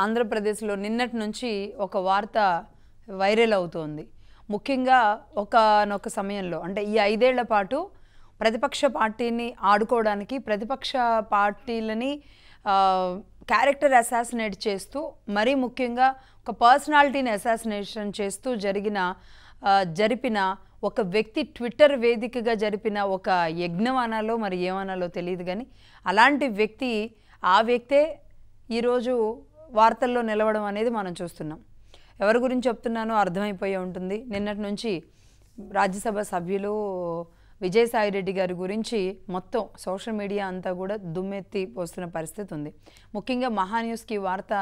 ఆంధ్రప్రదేశ్లో నిన్నటి నుంచి ఒక వార్త వైరల్ అవుతోంది. ముఖ్యంగా ఒకానొక సమయంలో అంటే ఈ 5 ఏళ్ల పాటు ప్రతిపక్ష పార్టీని ఆడుకోవడానికి ప్రతిపక్ష పార్టీలని క్యారెక్టర్ అసాసినేట్ చేస్తూ మరీ ముఖ్యంగా ఒక పర్సనాలిటీని అసాసినేషన్ చేస్తూ జరిపిన ఒక వ్యక్తి ట్విట్టర్ వేదికగా జరిపిన ఒక యజ్ఞం అనాలో మరి ఏమనాలో తెలియదు కానీ అలాంటి వ్యక్తి ఆ వ్యక్తే ఈరోజు వార్తల్లో నిలవడం అనేది మనం చూస్తున్నాం. ఎవరి గురించి చెప్తున్నానో అర్థమైపోయి ఉంటుంది. నిన్నటి నుంచి రాజ్యసభ సభ్యులు విజయసాయిరెడ్డి గారి గురించి మొత్తం సోషల్ మీడియా అంతా కూడా దుమ్మెత్తి పోస్తున్న పరిస్థితి ఉంది. ముఖ్యంగా మహాన్యూస్కి వార్త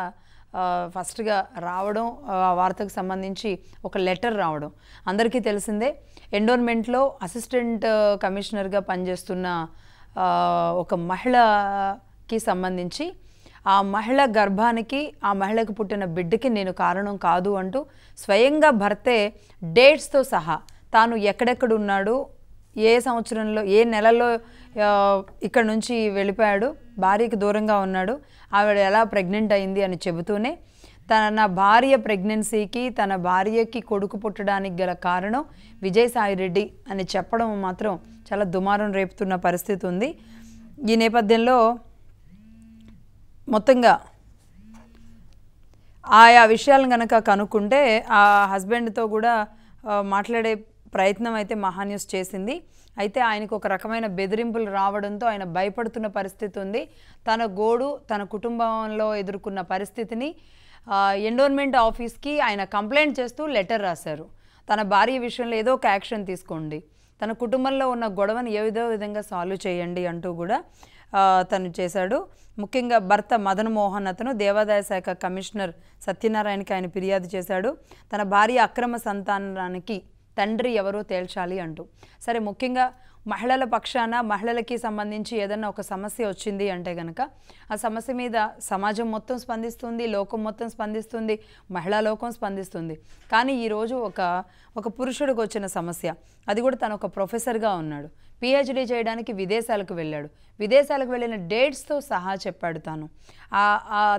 ఫస్ట్గా రావడం, ఆ వార్తకు సంబంధించి ఒక లెటర్ రావడం అందరికీ తెలిసిందే. ఎండోన్మెంట్లో అసిస్టెంట్ కమిషనర్గా పనిచేస్తున్న ఒక మహిళకి సంబంధించి ఆ మహిళ గర్భానికి ఆ మహిళకు పుట్టిన బిడ్డకి నేను కారణం కాదు అంటూ స్వయంగా భర్తే డేట్స్తో సహా తాను ఎక్కడెక్కడ ఉన్నాడు, ఏ సంవత్సరంలో ఏ నెలలో ఇక్కడ నుంచి వెళ్ళిపోయాడు, భార్యకి దూరంగా ఉన్నాడు, ఆవిడ ఎలా ప్రెగ్నెంట్ అయింది అని చెబుతూనే తన భార్య ప్రెగ్నెన్సీకి తన భార్యకి కొడుకు పుట్టడానికి గల కారణం విజయసాయిరెడ్డి అని చెప్పడం మాత్రం చాలా దుమారం రేపుతున్న పరిస్థితి ఉంది. ఈ నేపథ్యంలో మొత్తంగా ఆయా విషయాలను కనుక కనుక్కుంటే ఆ హస్బెండ్తో కూడా మాట్లాడే ప్రయత్నం అయితే మహాన్యూస్ చేసింది. అయితే ఆయనకు ఒక రకమైన బెదిరింపులు రావడంతో ఆయన భయపడుతున్న పరిస్థితి ఉంది. తన గోడు తన కుటుంబంలో ఎదుర్కొన్న పరిస్థితిని ఎండోన్మెంట్ ఆఫీస్కి ఆయన కంప్లైంట్ చేస్తూ లెటర్ రాశారు. తన భార్య విషయంలో ఏదో ఒక యాక్షన్ తీసుకోండి, తన కుటుంబంలో ఉన్న గొడవను ఏదో విధంగా సాల్వ్ చేయండి అంటూ కూడా తను చేశాడు. ముఖ్యంగా భర్త మదన్ మోహన్ అతను దేవాదాయ శాఖ కమిషనర్ సత్యనారాయణకి ఆయన ఫిర్యాదు చేశాడు. తన భార్య అక్రమ సంతానానికి తండ్రి ఎవరో తేల్చాలి అంటూ. సరే, ముఖ్యంగా మహిళల పక్షాన మహిళలకి సంబంధించి ఏదన్నా ఒక సమస్య వచ్చింది అంటే కనుక ఆ సమస్య మీద సమాజం మొత్తం స్పందిస్తుంది, లోకం మొత్తం స్పందిస్తుంది, మహిళా లోకం స్పందిస్తుంది. కానీ ఈరోజు ఒక పురుషుడికి వచ్చిన సమస్య, అది కూడా తను ఒక ప్రొఫెసర్గా ఉన్నాడు, పిహెచ్డీ చేయడానికి విదేశాలకు వెళ్ళాడు. విదేశాలకు వెళ్ళిన డేట్స్తో సహా చెప్పాడు.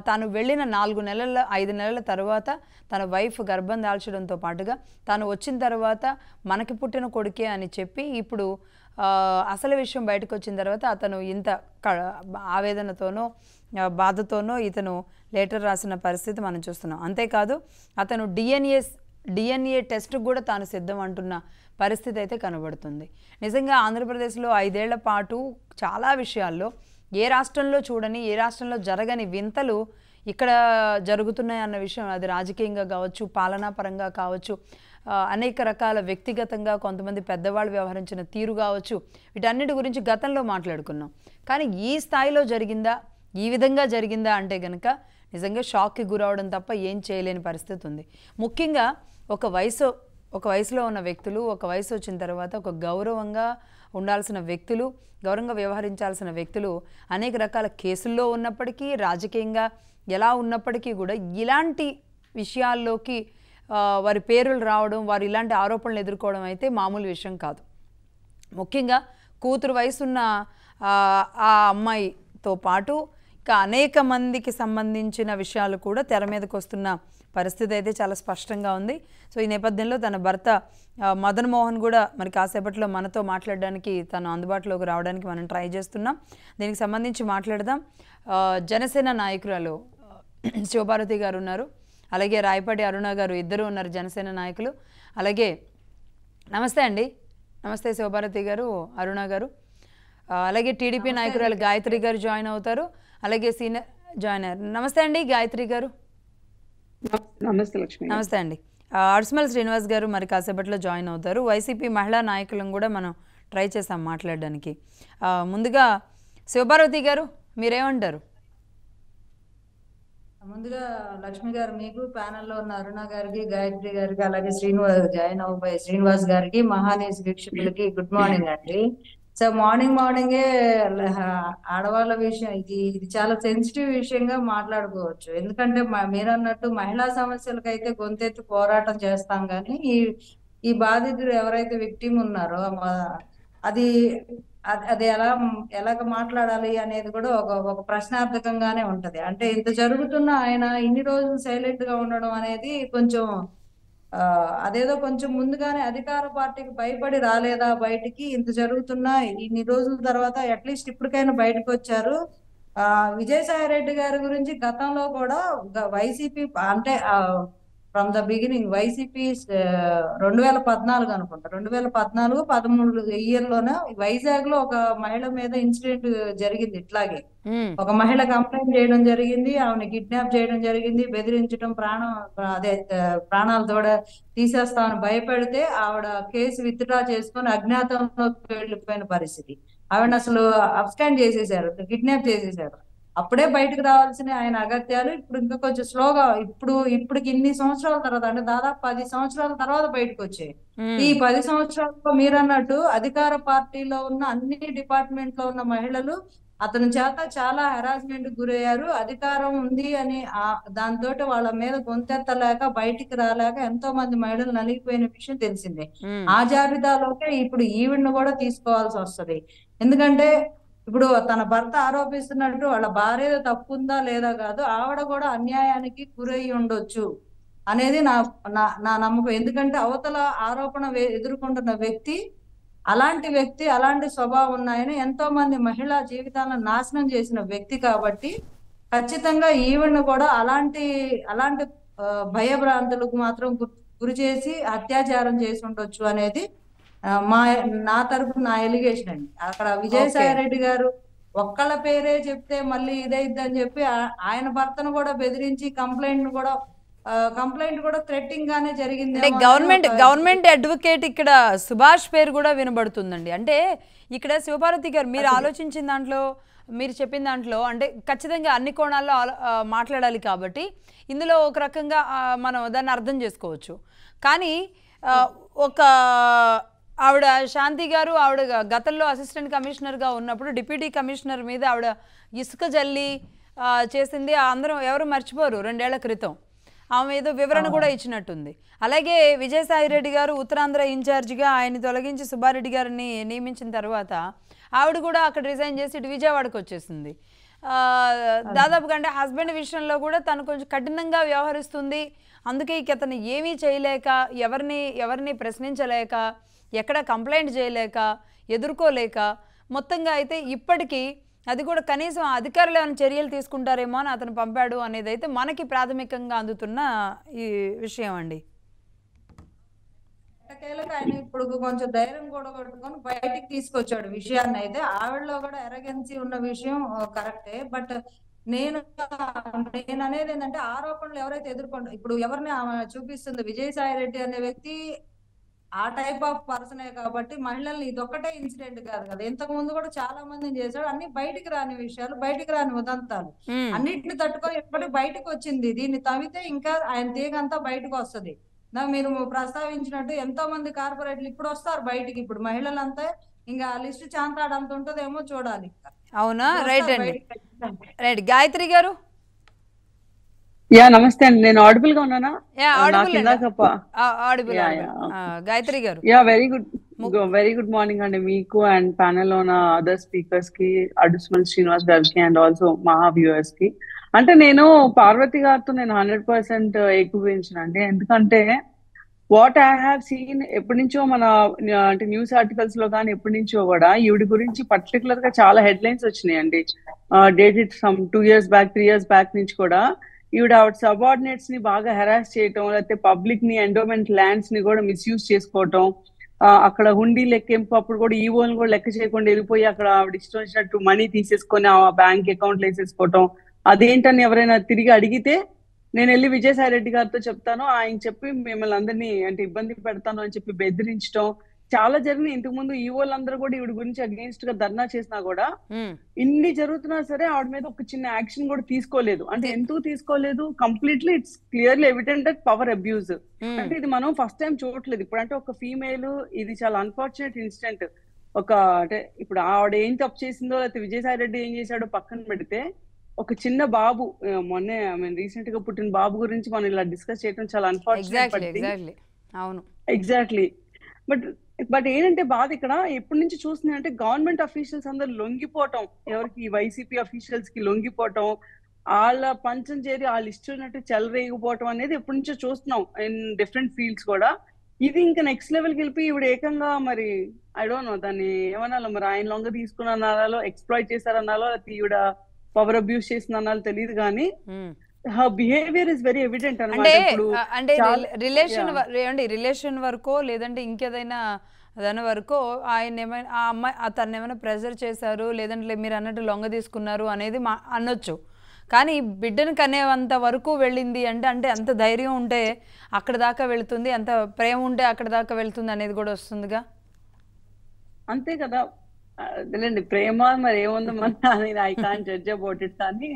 తాను వెళ్ళిన 5 నెలల తర్వాత తన వైఫ్ గర్భం దాల్చడంతో పాటుగా తాను వచ్చిన తర్వాత మనకి పుట్టిన కొడుకే అని చెప్పి ఇప్పుడు అసలు విషయం బయటకు వచ్చిన తర్వాత అతను ఇంత ఆవేదనతోనో బాధతోనో ఇతను లెటర్ రాసిన పరిస్థితి మనం చూస్తున్నాం. అంతేకాదు అతను డిఎన్ఏ టెస్ట్ కూడా తాను సిద్ధం అంటున్న పరిస్థితి అయితే కనబడుతుంది. నిజంగా ఆంధ్రప్రదేశ్లో 5 ఏళ్ల పాటు చాలా విషయాల్లో ఏ రాష్ట్రంలో చూడని, ఏ రాష్ట్రంలో జరగని వింతలు ఇక్కడ జరుగుతున్నాయన్న విషయం, అది రాజకీయంగా కావచ్చు, పాలనాపరంగా కావచ్చు, అనేక రకాల వ్యక్తిగతంగా కొంతమంది పెద్దవాళ్ళు వ్యవహరించిన తీరు కావచ్చు, వీటన్నిటి గురించి గతంలో మాట్లాడుకున్నాం. కానీ ఈ స్థాయిలో జరిగిందా, ఈ విధంగా జరిగిందా అంటే కనుక నిజంగా షాక్కి గురవడం తప్ప ఏం చేయలేని పరిస్థితి ఉంది. ముఖ్యంగా ఒక వయసులో ఉన్న వ్యక్తులు, ఒక వయసు వచ్చిన తర్వాత ఒక గౌరవంగా ఉండాల్సిన వ్యక్తులు, గౌరవంగా వ్యవహరించాల్సిన వ్యక్తులు అనేక రకాల కేసుల్లో ఉన్నప్పటికీ, రాజకీయంగా ఎలా ఉన్నప్పటికీ కూడా ఇలాంటి విషయాల్లోకి వారి పేర్లు రావడం, వారు ఇలాంటి ఆరోపణలు ఎదుర్కోవడం అయితే మామూలు విషయం కాదు. ముఖ్యంగా కూతురు వయసున్న ఆ అమ్మాయితో పాటు ఇంకా అనేక మందికి సంబంధించిన విషయాలు కూడా తెర మీదకి వస్తున్న పరిస్థితి అయితే చాలా స్పష్టంగా ఉంది. సో ఈ నేపథ్యంలో తన భర్త మదన్ మోహన్ కూడా మరి కాసేపట్లో మనతో మాట్లాడడానికి, తను అందుబాటులోకి రావడానికి మనం ట్రై చేస్తున్నాం. దీనికి సంబంధించి మాట్లాడదాం. జనసేన నాయకురాలు శివభారతి గారు ఉన్నారు, అలాగే రాయపాటి అరుణ గారు, ఇద్దరు ఉన్నారు జనసేన నాయకులు. అలాగే నమస్తే అండి, నమస్తే శివభారతి గారు, అరుణ గారు. అలాగే టీడీపీ నాయకురాలు గాయత్రి గారు జాయిన్ అవుతారు, అలాగే సీనియర్ జాయిన్ అయ్యారు. నమస్తే అండి గాయత్రి గారు. నమస్తే లక్ష్మి. నమస్తే అండి. అడ్స్మల్ శ్రీనివాస్ గారు మరి కాసేపట్లో జాయిన్ అవుతారు. వైసీపీ మహిళా నాయకులను కూడా మనం ట్రై చేసాం మాట్లాడడానికి. ముందుగా శివభారతి గారు మీరేమంటారు? ముందుగా లక్ష్మి గారు, మీకు ప్యానెల్లో ఉన్న అరుణ గారికి, గాయత్రి గారికి, అలాగే శ్రీనివాస్ గారికి, మహానీస్ వీక్షకులకి గుడ్ మార్నింగ్ అండి. సో మార్నింగే ఆడవాళ్ళ విషయం ఇది చాలా సెన్సిటివ్ విషయంగా మాట్లాడుకోవచ్చు. ఎందుకంటే మీరు అన్నట్టు మహిళా సమస్యలకైతే గొంతెత్తి పోరాటం చేస్తాం, కానీ ఈ బాధితుడు ఎవరైతే విక్టిమ్ ఉన్నారో అది అది ఎలాగ మాట్లాడాలి అనేది కూడా ఒక ప్రశ్నార్థకంగానే ఉంటది. అంటే ఇంత జరుగుతున్న ఆయన ఇన్ని రోజులు సైలెంట్ గా ఉండడం అనేది కొంచెం ఆ అదేదో కొంచెం ముందుగానే అధికార పార్టీకి భయపడి రాలేదా బయటికి, ఇంత జరుగుతున్నా ఇన్ని రోజుల తర్వాత అట్లీస్ట్ ఇప్పటికైనా బయటకు వచ్చారు. విజయసాయి రెడ్డి గారి గురించి గతంలో కూడా వైసీపీ అంటే ఫ్రమ్ ద బిగినింగ్ వైసీపీ 2014 అనుకుంటా, 2014-13 ఇయర్ లోనే వైజాగ్ లో ఒక మహిళ మీద ఇన్సిడెంట్ జరిగింది ఇట్లాగే. ఒక మహిళ కంప్లైంట్ చేయడం జరిగింది, ఆమెను కిడ్నాప్ చేయడం జరిగింది, బెదిరించడం, ప్రాణాలు తోడ తీసేస్తామని భయపెడితే ఆవిడ కేసు విత్డ్రా చేసుకొని అజ్ఞాతంలోకి వెళ్ళిపోయిన పరిస్థితి. ఆవిడ అసలు అబ్స్కాండ్ చేసేసారు, కిడ్నాప్ చేసేసారు. అప్పుడే బయటకు రావాల్సిన ఆయన అగత్యాలు ఇప్పుడు ఇంకా కొంచెం స్లోగా, ఇప్పటికి ఇన్ని సంవత్సరాల తర్వాత, అంటే దాదాపు 10 సంవత్సరాల తర్వాత బయటకు వచ్చాయి. ఈ 10 సంవత్సరాల్లో మీరన్నట్టు అధికార పార్టీలో ఉన్న అన్ని డిపార్ట్మెంట్ లో ఉన్న మహిళలు అతని చేత చాలా హెరాస్మెంట్ గురయ్యారు. అధికారం ఉంది అని దాంతో వాళ్ళ మీద గొంతెత్తలేక బయటికి రాలేక ఎంతో మంది మహిళలు నలిగిపోయిన విషయం తెలిసిందే. ఆ జాబితాలోకే ఇప్పుడు ఈవిడ్ని కూడా తీసుకోవాల్సి వస్తది. ఎందుకంటే ఇప్పుడు తన భర్త ఆరోపిస్తున్నట్టు వాళ్ళ భార్య తప్పుందా లేదా కాదు, ఆవిడ కూడా అన్యాయానికి గురై ఉండొచ్చు అనేది నా నమ్మకం. ఎందుకంటే అవతల ఆరోపణ ఎదుర్కొంటున్న వ్యక్తి అలాంటి స్వభావం ఉన్నాయని ఎంతో మంది మహిళా జీవితాలను నాశనం చేసిన వ్యక్తి కాబట్టి ఖచ్చితంగా ఈవిడ్ని కూడా అలాంటి భయభ్రాంతులకు మాత్రం గురి చేసి అత్యాచారం చేసి ఉండొచ్చు అనేది నా తరపున నా ఎలిగేషన్ అండి. అక్కడ విజయసాయి రెడ్డి గారు ఒక్కళ్ళ పేరే చెప్తే మళ్ళీ ఇదైద్దని చెప్పి ఆయన భర్తను కూడా బెదిరించి కంప్లైంట్ కూడా థ్రెట్టింగ్ గానే జరిగింది. అంటే గవర్నమెంట్ అడ్వకేట్ ఇక్కడ సుభాష్ పేరు కూడా వినబడుతుందండి. అంటే ఇక్కడ శివపార్వతి గారు మీరు ఆలోచించిన దాంట్లో, మీరు చెప్పిన దాంట్లో అంటే ఖచ్చితంగా అన్ని కోణాల్లో మాట్లాడాలి కాబట్టి ఇందులో ఒక రకంగా మనం దాన్ని అర్థం చేసుకోవచ్చు. కానీ ఒక ఆవిడ శాంతి గారు ఆవిడ గతంలో అసిస్టెంట్ కమిషనర్గా ఉన్నప్పుడు డిప్యూటీ కమిషనర్ మీద ఆవిడ ఇసుక జల్లి చేసింది అందరం ఎవరు మర్చిపోరు. 2 ఏళ్ల క్రితం ఆమె ఏదో వివరణ కూడా ఇచ్చినట్టుంది. అలాగే విజయసాయి రెడ్డి గారు ఉత్తరాంధ్ర ఇన్ఛార్జిగా ఆయన తొలగించి సుబ్బారెడ్డి గారిని నియమించిన తర్వాత ఆవిడ కూడా అక్కడ రిజైన్ చేసి ఇటు విజయవాడకు వచ్చేసింది. దాదాపుగా అంటే హస్బెండ్ విషయంలో కూడా తను కొంచెం కఠినంగా వ్యవహరిస్తుంది. అందుకే అతను ఏమీ చేయలేక, ఎవరిని ప్రశ్నించలేక, ఎక్కడ కంప్లైంట్ చేయలేక, ఎదుర్కోలేక మొత్తంగా అయితే ఇప్పటికీ అది కూడా కనీసం అధికారులు ఏమైనా చర్యలు తీసుకుంటారేమో అని అతను పంపాడు అనేది అయితే మనకి ప్రాథమికంగా అందుతున్న ఈ విషయం అండి. ఆయన ఇప్పుడు కొంచెం ధైర్యం కూడా కొట్టుకొని బయటికి తీసుకొచ్చాడు విషయాన్ని. అయితే ఆవిడలో కూడా ఎరగెన్సీ ఉన్న విషయం కరెక్టే. బట్ నేను అనేది ఏంటంటే ఆరోపణలు ఎవరైతే ఇప్పుడు ఎవరిని ఆమె చూపిస్తుంది విజయసాయి రెడ్డి అనే వ్యక్తి ఆ టైప్ ఆఫ్ పర్సనే కాబట్టి మహిళల్ని ఇదొక్కటే ఇన్సిడెంట్ కాదు కదా, ఇంతకు ముందు కూడా చాలా మందిని చేశాడు. అన్ని బయటికి రాని విషయాలు, బయటికి రాని ఉదంతాలు అన్నిటిని తట్టుకొని ఎప్పటికి బయటకు వచ్చింది. దీన్ని తవ్వితే ఇంకా ఆయన తీగంతా బయటకు వస్తుంది. మీరు ప్రస్తావించినట్టు ఎంతో మంది కార్పొరేట్లు ఇప్పుడు వస్తారు బయటికి. ఇప్పుడు మహిళలంతా ఇంకా లిస్టు చాంతాడంత ఉంటదేమో చూడాలి. అవునా? రైట్ అండి, రైట్. గాయత్రి గారు. నమస్తే అండి, నేను ఆడిబుల్ గా ఉన్నానా? గాయత్రి గారు. వెరీ గుడ్ మార్నింగ్ అండి మీకు అండ్ ప్యానెల్ లో ఉన్న అదర్ స్పీకర్స్ కి, అడుస్మల్ శ్రీనివాస్ గారికి అండ్ ఆల్సో మహా వ్యూవర్స్ కి. అంటే నేను పార్వతి గారితో నేను 100% ఏకీభవించానండి. ఎందుకంటే వాట్ ఐ హావ్ సీన్ ఎప్పటి నుంచో మన అంటే న్యూస్ ఆర్టికల్స్ లో కానీ ఎప్పటి నుంచో కూడా ఈవిడ గురించి పర్టికులర్ గా చాలా హెడ్లైన్స్ వచ్చినాయండి. Dated some 2 years back 3 years back నుంచి కూడా ఆవిడ సబార్డినేట్స్ ని బాగా హెరాస్ చేయటం, లేకపోతే పబ్లిక్ ని ఎండోమెంట్ ల్యాండ్స్ ని కూడా మిస్యూజ్ చేసుకోవటం, అక్కడ హుండీ లెక్కింపు అప్పుడు కూడా ఈవోని కూడా లెక్క చేయకుండా వెళ్ళిపోయి అక్కడ ఆవిడ ఇష్టం వచ్చినట్టు మనీ తీసేసుకొని ఆ బ్యాంక్ అకౌంట్లు వేసేసుకోవటం. అదేంటని ఎవరైనా తిరిగి అడిగితే నేను వెళ్ళి విజయసాయి రెడ్డి గారితో చెప్తాను, ఆయన చెప్పి మిమ్మల్ని అందరినీ అంటే ఇబ్బంది పెడతాను అని చెప్పి బెదిరించడం చాలా జరిగినాయి. ఇంతకు ముందు ఈవోలందరూ కూడా ఈవిడ గురించి అగేన్స్ట్ గా ధర్నా చేసినా కూడా ఇన్ని జరుగుతున్నా సరే ఆవిడ మీద ఒక చిన్న యాక్షన్ కూడా తీసుకోలేదు. అంటే ఎందుకు తీసుకోలేదు? Completely it's clearly evident that power abuse. అంటే ఇది మనం ఫస్ట్ టైం చూడట్లేదు. ఇప్పుడు అంటే ఒక ఫీమేల్, ఇది చాలా అన్ఫార్చునేట్ ఇన్సిడెంట్. అంటే ఇప్పుడు ఆవిడ ఏం తప్పు చేసిందో లేకపోతే విజయసాయి రెడ్డి ఏం చేశాడో పక్కన పెడితే ఒక చిన్న బాబు, మొన్నే రీసెంట్ గా పుట్టిన బాబు గురించి మనం ఇలా డిస్కస్ చేయడం చాలా అన్ఫార్చునేట్. అవును, ఎగ్జాక్ట్లీ. బట్ బట్ ఏంటంటే బాధ ఇక్కడ ఎప్పటి నుంచి చూస్తున్నాయి అంటే గవర్నమెంట్ అఫీషియల్స్ అందరు లొంగిపోవటం, ఎవరికి వైసీపీ అఫీషియల్స్ కి లొంగిపోవటం, వాళ్ళ పంచం చేరి వాళ్ళు ఇష్టమైనట్టు చెలరేగిపోవటం అనేది ఎప్పటి నుంచో చూస్తున్నాం ఇన్ డిఫరెంట్ ఫీల్డ్స్ కూడా. ఇది ఇంకా నెక్స్ట్ లెవెల్కి వెళ్ళి ఇప్పుడు ఏకంగా మరి ఐ డోంట్ నో దాన్ని ఏమనాలో, మరి ఆయన లొంగ తీసుకున్న అనాలో, ఎక్స్ప్లాయిట్ చేశారన్నాలో, ఈవిడ పవర్ అబ్యూస్ చేసిన అనాలో తెలియదు కానీ her behavior is very evident అంటే అంటే రిలేషన్ వరకు లేదంటే ఇంకేదైనా దాని వరకు ఆయన ఏమైనా ఆ అమ్మాయి అతన్ని ఏమైనా ప్రెజర్ చేశారు లేదంటే మీరు అన్నట్టు లొంగ తీసుకున్నారు అనేది అనొచ్చు. కానీ బిడ్డను కనేంత వరకు వెళ్ళింది అంటే అంటే అంత ధైర్యం ఉంటే అక్కడ దాకా వెళుతుంది, అంత ప్రేమ ఉంటే అక్కడ దాకా వెళ్తుంది అనేది కూడా వస్తుందిగా. అంతే కదా, అదేలేండి ప్రేమ మరి ఏముందో మన I can't judge about it. కానీ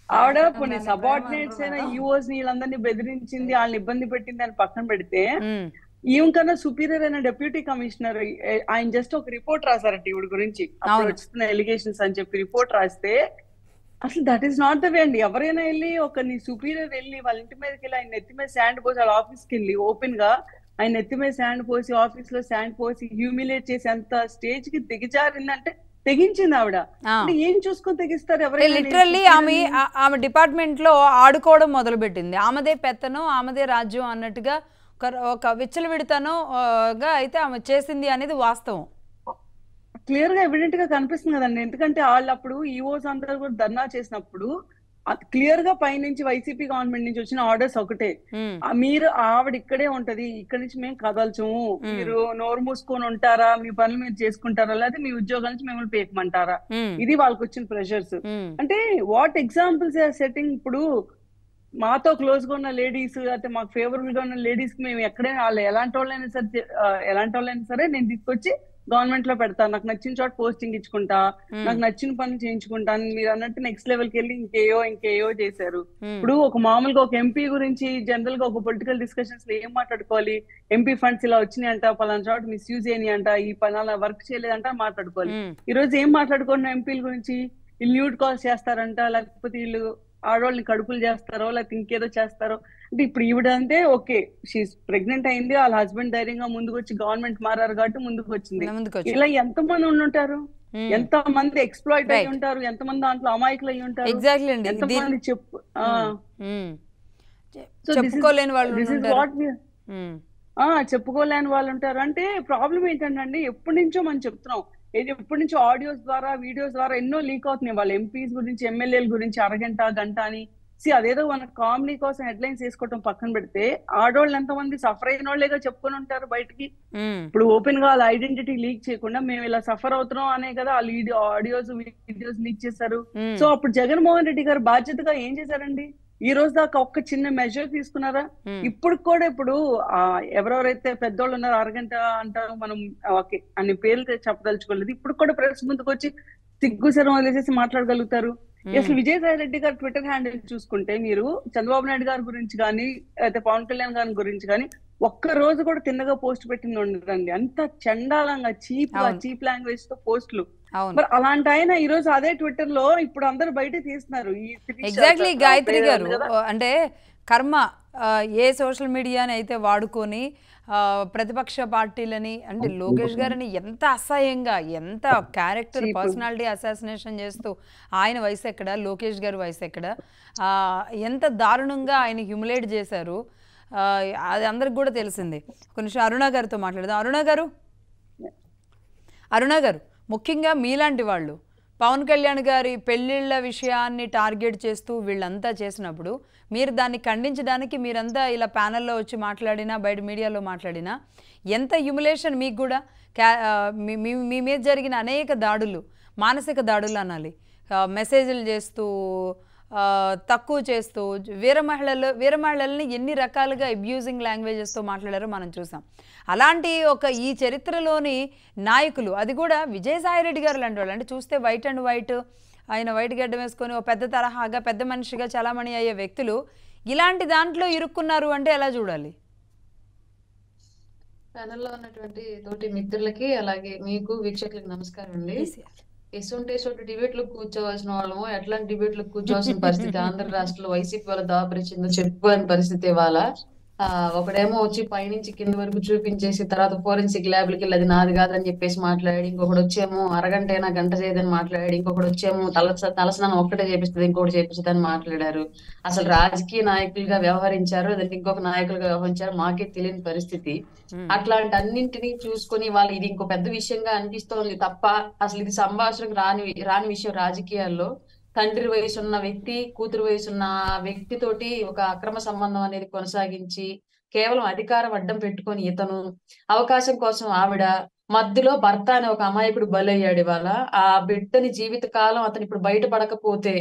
ఆవిడ కొన్ని సబార్డినేట్స్ అయినా యూఎస్ వీళ్ళందరినీ బెదిరించింది, వాళ్ళని ఇబ్బంది పెట్టింది అని పక్కన పెడితే ఈవెన్ కన్నా సుపీరియర్ అయిన డెప్యూటీ కమిషనర్ ఆయన జస్ట్ ఒక రిపోర్ట్ రాశారట ఈవిడ గురించి, అప్పుడు వస్తున్న ఎలిగేషన్స్ అని చెప్పి రిపోర్ట్ రాస్తే అసలు that is not the way అండి. ఎవరైనా వెళ్ళి ఒక నీ సుపీరియర్ వెళ్ళి వాళ్ళ ఇంటి మీదకి వెళ్ళి ఆయన నెత్తి మీద శాండ్ పోసి వాళ్ళ ఆఫీస్కి వెళ్ళి ఓపెన్ గా ఆయన నెత్తి మీద శాండ్ పోసి ఆఫీస్ లో శాండ్ పోసి హ్యూమిలేట్ చేసి అంత స్టేజ్ కి దిగజారిందంటే తెగించింది ఆవిడ. ఏం చూసుకొని తెగిస్తారు ఎవరైనా? లిటరల్లీ ఆమె డిపార్ట్మెంట్ లో ఆడుకోవడం మొదలు పెట్టింది. ఆమెదే పెత్తనం, ఆమెదే రాజ్యం అన్నట్టుగా ఒక విచ్చలవిడితనంగా అయితే ఆమె చేసింది అనేది వాస్తవం. క్లియర్ గా ఎవిడెంట్ గా కనిపిస్తుంది కదండి. ఎందుకంటే వాళ్ళు అప్పుడు ఈఓస్ అందరూ కూడా ధర్నా చేసినప్పుడు క్లియర్ గా పైనుంచి వైసీపీ గవర్నమెంట్ నుంచి వచ్చిన ఆర్డర్స్ ఒకటే, మీరు ఆవిడ ఇక్కడే ఉంటది, ఇక్కడ నుంచి మేము కదల్చము, మీరు నోరు మూసుకొని ఉంటారా, మీ పనులు మీరు చేసుకుంటారా, లేదా మీ ఉద్యోగాల నుంచి మిమ్మల్ని పేకమంటారా, ఇది వాళ్ళకి వచ్చిన ప్రెషర్స్. అంటే వాట్ ఎగ్జాంపుల్స్ ఆర్ సెట్టింగ్. ఇప్పుడు మాతో క్లోజ్ గా ఉన్న లేడీస్ అయితే మాకు ఫేవరబుల్ గా ఉన్న లేడీస్ కి మేము ఎక్కడైనా వాళ్ళు ఎలాంటి వాళ్ళైనా సరే నేను తీసుకొచ్చి గవర్నమెంట్ లో పెడతాను, నాకు నచ్చిన చోట పోస్టింగ్ ఇచ్చుకుంటా, నాకు నచ్చిన పనులు చేయించుకుంటాను. మీరు అన్నట్టు నెక్స్ట్ లెవెల్కి వెళ్ళి ఇంకేయో చేశారు. ఇప్పుడు ఒక మామూలుగా ఒక ఎంపీ గురించి జనరల్ గా ఒక పొలిటికల్ డిస్కషన్స్ లో ఏం మాట్లాడుకోవాలి, ఎంపీ ఫండ్స్ ఇలా వచ్చినాయి అంట, పలానా చోట మిస్యూజ్ అయినాయి అంట, ఈ పలానా వర్క్ చేయలేదంట మాట్లాడుకోవాలి. ఈ రోజు ఏం మాట్లాడుకున్న ఎంపీల గురించి, వీళ్ళు న్యూడ్ కాల్స్ చేస్తారంట, లేకపోతే వీళ్ళు ఆడవాళ్ళని కడుపులు చేస్తారో లేకపోతే ఇంకేదో చేస్తారో. అంటే ఇప్పుడు ఈవిడ అంటే ఓకే షీఈ్ ప్రెగ్నెంట్ అయింది, వాళ్ళ హస్బెండ్ ధైర్యంగా ముందుకు వచ్చి గవర్నమెంట్ మారారు కాబట్టి ముందుకు వచ్చింది. ఇలా ఎంత మంది ఉండుంటారు, ఎంత మంది ఎక్స్ప్లాయిట్ అయి ఉంటారు, ఎంత మంది దాంట్లో అమాయకులు అయి ఉంటారు, ఎంత మంది చెప్పుకోలేని వాళ్ళు ఉంటారు. అంటే ప్రాబ్లం ఏంటంటే ఎప్పటి నుంచో మనం చెప్తున్నాం, ఎప్పటి నుంచో ఆడియోస్ ద్వారా వీడియోస్ ద్వారా ఎన్నో లీక్ అవుతున్నాయి వాళ్ళ ఎంపీస్ గురించి, ఎమ్మెల్యేల గురించి అరగంట గంట అని. అదేదో మన కామెడీ కోసం హెడ్లైన్స్ వేసుకోవటం పక్కన పెడితే ఆడవాళ్ళు ఎంతమంది సఫర్ అయిన వాళ్ళేగా చెప్పుకొని ఉంటారు బయటికి. ఇప్పుడు ఓపెన్ గా వాళ్ళ ఐడెంటిటీ లీక్ చేయకుండా మేము ఇలా సఫర్ అవుతున్నాం అనే కదా వాళ్ళు ఆడియోస్ వీడియోస్ లీక్ చేశారు. సో అప్పుడు జగన్మోహన్ రెడ్డి గారు బాధ్యతగా ఏం చేశారండి? ఈ రోజు దాకా ఒక్క చిన్న మెజర్ తీసుకున్నారా? ఇప్పుడు కూడా ఇప్పుడు ఎవరెవరైతే పెద్దోళ్ళు ఉన్నారో అరగంట అంటారు మనం ఓకే అన్ని పేర్లు చెప్పదలుచుకోలేదు, ఇప్పుడు కూడా ప్రెస్ ముందుకు వచ్చి సిగ్గుసరం వదిలేసేసి మాట్లాడగలుగుతారు. అసలు విజయసాయి రెడ్డి గారు ట్విట్టర్ హ్యాండిల్ చూసుకుంటే మీరు చంద్రబాబు నాయుడు గారి గురించి కానీ అయితే పవన్ కళ్యాణ్ గారి గురించి కానీ ఒక్క రోజు కూడా తిన్నగా పోస్ట్ పెట్టింది ఉండదండి. అంత చండాలంగా చీప్ లాంగ్వేజ్ తో పోస్టులు. మరి అలాంటి ఆయన ఈ రోజు అదే ట్విట్టర్ లో ఇప్పుడు అందరు బయట తీస్తున్నారు. ఎగ్జాక్ట్లీ గాయత్రి గారు, అంటే కర్మ ఏ సోషల్ మీడియాని అయితే వాడుకొని ప్రతిపక్ష పార్టీలని అంటే లోకేష్ గారిని ఎంత అసహ్యంగా, ఎంత క్యారెక్టర్ పర్సనాలిటీ అసాసినేషన్ చేస్తూ ఆయన వయసు ఎక్కడ, లోకేష్ గారి వయసు ఎక్కడ, ఎంత దారుణంగా ఆయన హ్యూమిలేట్ చేశారు అది అందరికి కూడా తెలిసింది. కొంచెం అరుణ గారితో మాట్లాడదాం. అరుణ గారు ముఖ్యంగా మీలాంటి వాళ్ళు పవన్ కళ్యాణ్ గారి పెళ్ళిళ్ళ విషయాన్ని టార్గెట్ చేస్తూ వీళ్ళంతా చేసినప్పుడు మీరు దాన్ని ఖండించడానికి మీరంతా ఇలా ప్యానెల్లో వచ్చి మాట్లాడినా బయట మీడియాలో మాట్లాడినా ఎంత హ్యూమిలేషన్ మీకు కూడా మీ మీద జరిగిన అనేక దాడులు, మానసిక దాడులు అనాలి, మెసేజ్లు చేస్తూ తక్కువ చేస్తూ వీర మహిళల్ని ఎన్ని రకాలుగా అబ్యూజింగ్ లాంగ్వేజెస్తో మాట్లాడారో మనం చూసాం. అలాంటి ఈ చరిత్రలోని నాయకులు, అది కూడా విజయసాయిరెడ్డి గారు లాంటి వాళ్ళు, అంటే చూస్తే వైట్ అండ్ వైట్, ఆయన వైట్ గడ్డ వేసుకొని ఓ పెద్ద తరహాగా పెద్ద మనిషిగా చలామణి అయ్యే వ్యక్తులు ఇలాంటి దాంట్లో ఇరుక్కున్నారు అంటే ఎలా చూడాలి? ప్యానెల్లో ఉన్నటువంటి తోటి మిత్రులకి అలాగే మీకు వీక్షకులకి నమస్కారం అండి. ఎసుంటే డిబేట్లు కూర్చోవలసిన వాళ్ళము ఎట్లాంటి డిబేట్లు కూర్చోవలసిన పరిస్థితి ఆంధ్ర రాష్ట్రంలో వైసీపీ వాళ్ళ దాపరిచిందో చెప్పుకోని పరిస్థితి ఇవాళ. ఒకడేమో వచ్చి పైనుంచి కింద వరకు చూపించేసి తర్వాత ఫోరెన్సిక్ ల్యాబ్లకి వెళ్ళి అది నాది కాదని చెప్పేసి మాట్లాడి, ఇంకొకటి వచ్చేమో అరగంట అయినా గంట చేయదని మాట్లాడి, ఇంకొకటి వచ్చేమో తలస్నానం ఒక్కటే చేపిస్తుంది ఇంకొకటి చేపిస్తుంది అని మాట్లాడారు. అసలు రాజకీయ నాయకులుగా వ్యవహరించారు, లేదంటే ఇంకొక నాయకులుగా వ్యవహరించారు మాకే తెలియని పరిస్థితి. అట్లాంటి అన్నింటినీ చూసుకొని వాళ్ళు ఇది ఇంకో పెద్ద విషయంగా అనిపిస్తోంది తప్ప అసలు ఇది సంభాషణకు రాని విషయం. రాజకీయాల్లో తండ్రి వయసు ఉన్న వ్యక్తి కూతురు వయసున్న వ్యక్తితోటి ఒక అక్రమ సంబంధం అనేది కొనసాగించి కేవలం అధికారం అడ్డం పెట్టుకొని ఇతను, అవకాశం కోసం ఆవిడ, మధ్యలో భర్త అనే ఒక అమాయకుడు బలయ్యాడు. ఇవాళ ఆ బిడ్డని జీవితకాలం అతను ఇప్పుడు బయటపడకపోతే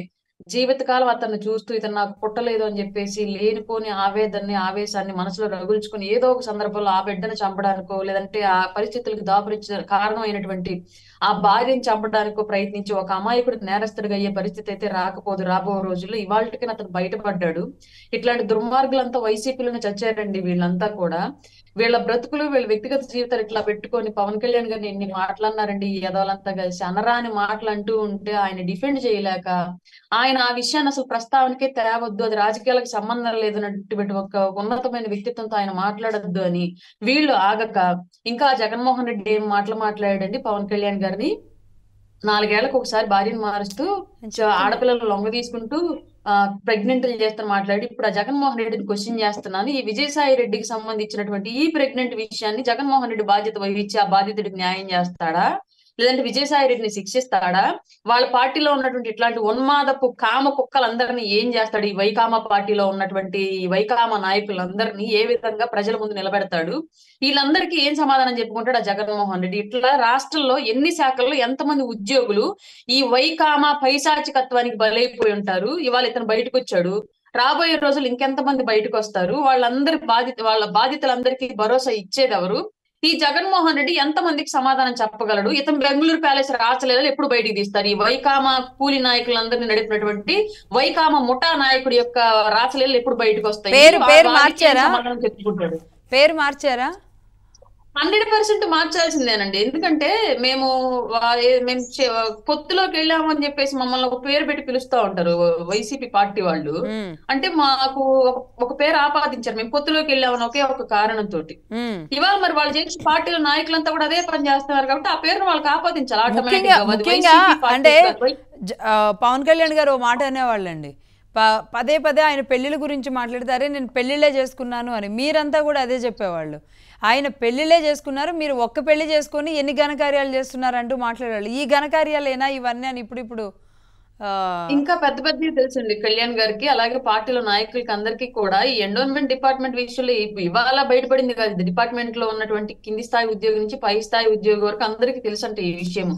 జీవితకాలం అతన్ని చూస్తూ ఇతను నాకు పుట్టలేదు అని చెప్పేసి లేనిపోని ఆవేదనని ఆవేశాన్ని మనసులో రగుల్చుకుని ఏదో ఒక సందర్భంలో ఆ బిడ్డను చంపడానికో లేదంటే ఆ పరిస్థితులకు దాపురించిన కారణమైనటువంటి ఆ భార్యను చంపడానికో ప్రయత్నించి ఒక అమాయకుడు నేరస్తుడిగా అయ్యే పరిస్థితి అయితే రాబో రోజుల్లో. ఇవాళకి అతను బయటపడ్డాడు. ఇట్లాంటి దుర్మార్గులంతా వైసీపీలోనే చచ్చారండి వీళ్ళంతా కూడా. వీళ్ళ బ్రతుకులు వీళ్ళ వ్యక్తిగత జీవితాలు ఇట్లా పెట్టుకొని పవన్ కళ్యాణ్ గారిని ఎన్ని మాట్లాడినారండి ఈ యదవలంతా కలిసి. అనరాని మాటలు అంటూ ఉంటే ఆయన డిఫెండ్ చేయలేక ఆయన ఆ విషయాన్ని అసలు ప్రస్తావనకే తేవద్దు, అది రాజకీయాలకు సంబంధం లేదన్నటువంటి ఒక ఉన్నతమైన వ్యక్తిత్వంతో ఆయన మాట్లాడద్దు అని వీళ్ళు ఆగక ఇంకా జగన్మోహన్ రెడ్డి ఏం మాట్లాడాడండి పవన్ కళ్యాణ్ గారిని 4 ఏళ్లకు ఒకసారి భార్యను మారుస్తూ ఆడపిల్లలు లొంగ తీసుకుంటూ ప్రెగ్నెంట్ చేస్తాను మాట్లాడి ఇప్పుడు ఆ జగన్మోహన్ రెడ్డిని క్వశ్చన్ చేస్తున్నాను. ఈ విజయసాయి రెడ్డికి సంబంధించినటువంటి ఈ ప్రెగ్నెంట్ విషయాన్ని జగన్మోహన్ రెడ్డి బాధ్యత వహించి ఆ బాధితుడికి న్యాయం చేస్తాడా, లేదంటే విజయసాయి రెడ్డిని శిక్షిస్తాడా? వాళ్ళ పార్టీలో ఉన్నటువంటి ఇట్లాంటి ఉన్మాదపు కామ కుక్కలందరినీ ఏం చేస్తాడు? ఈ వైకామ పార్టీలో ఉన్నటువంటి వైకామ నాయకులందరినీ ఏ విధంగా ప్రజల ముందు నిలబెడతాడు? వీళ్ళందరికీ ఏం సమాధానం చెప్పుకుంటాడు ఆ జగన్మోహన్ రెడ్డి? ఇట్లా రాష్ట్రంలో ఎన్ని శాఖల్లో ఎంతమంది ఉద్యోగులు ఈ వైకామ పైశాచికత్వానికి బలైపోయి ఉంటారు. ఇవాళ ఇతను బయటకు వచ్చాడు, రాబోయే రోజులు ఇంకెంతమంది బయటకు వస్తారు? వాళ్ళ బాధితులందరికీ భరోసా ఇచ్చేది ఎవరు? ఈ జగన్మోహన్ రెడ్డి ఎంతమందికి సమాధానం చెప్పగలడు? ఇతను బెంగళూరు ప్యాలెస్ రాచలీలలు ఎప్పుడు బయటికి తీస్తారు? ఈ వైకామ కూలి నాయకులందరినీ నడిపినటువంటి వైకామ ముఠా నాయకుడి యొక్క రాచలీలలు ఎప్పుడు బయటకు వస్తాయి? చెప్పుకుంటాడు. పేరు మార్చారా? 100% మార్చాల్సిందేనండి. ఎందుకంటే మేము పొత్తులోకి వెళ్ళాము అని చెప్పేసి మమ్మల్ని ఒక పేరు పెట్టి పిలుస్తా ఉంటారు వైసీపీ పార్టీ వాళ్ళు. అంటే మాకు ఒక పేరు ఆపాదించారు, మేము పొత్తులోకి వెళ్ళామని ఒకే ఒక కారణంతో. ఇవాళ మరి వాళ్ళు చేసిన పార్టీల నాయకులంతా కూడా అదే పని చేస్తున్నారు కాబట్టి ఆ పేరును వాళ్ళకి ఆపాదించాలి. అంటే పవన్ కళ్యాణ్ గారు ఓ మాట అనేవాళ్ళండి, పదే ఆయన పెళ్లిళ్ళ గురించి మాట్లాడతారే నేను పెళ్లిళ్ళే చేసుకున్నాను అని. మీరంతా కూడా అదే చెప్పేవాళ్ళు, ఆయన పెళ్లిళ్ళే చేసుకున్నారు, మీరు ఒక్క పెళ్లి చేసుకొని ఎన్ని ఘనకార్యాలు చేస్తున్నారు అంటూ మాట్లాడేవాళ్ళు. ఈ ఘనకార్యాలేనా ఇవన్నీ అని ఇప్పుడు ఇంకా పెద్ద తెలుసండి కళ్యాణ్ గారికి, అలాగే పార్టీలో నాయకులకి అందరికీ కూడా. ఈ ఎండోన్మెంట్ డిపార్ట్మెంట్ విషయంలో ఇవాళ బయటపడింది కాదు, డిపార్ట్మెంట్ లో ఉన్నటువంటి కింది స్థాయి ఉద్యోగి నుంచి పై స్థాయి ఉద్యోగి వరకు అందరికీ తెలుసు అంటే ఈ విషయం.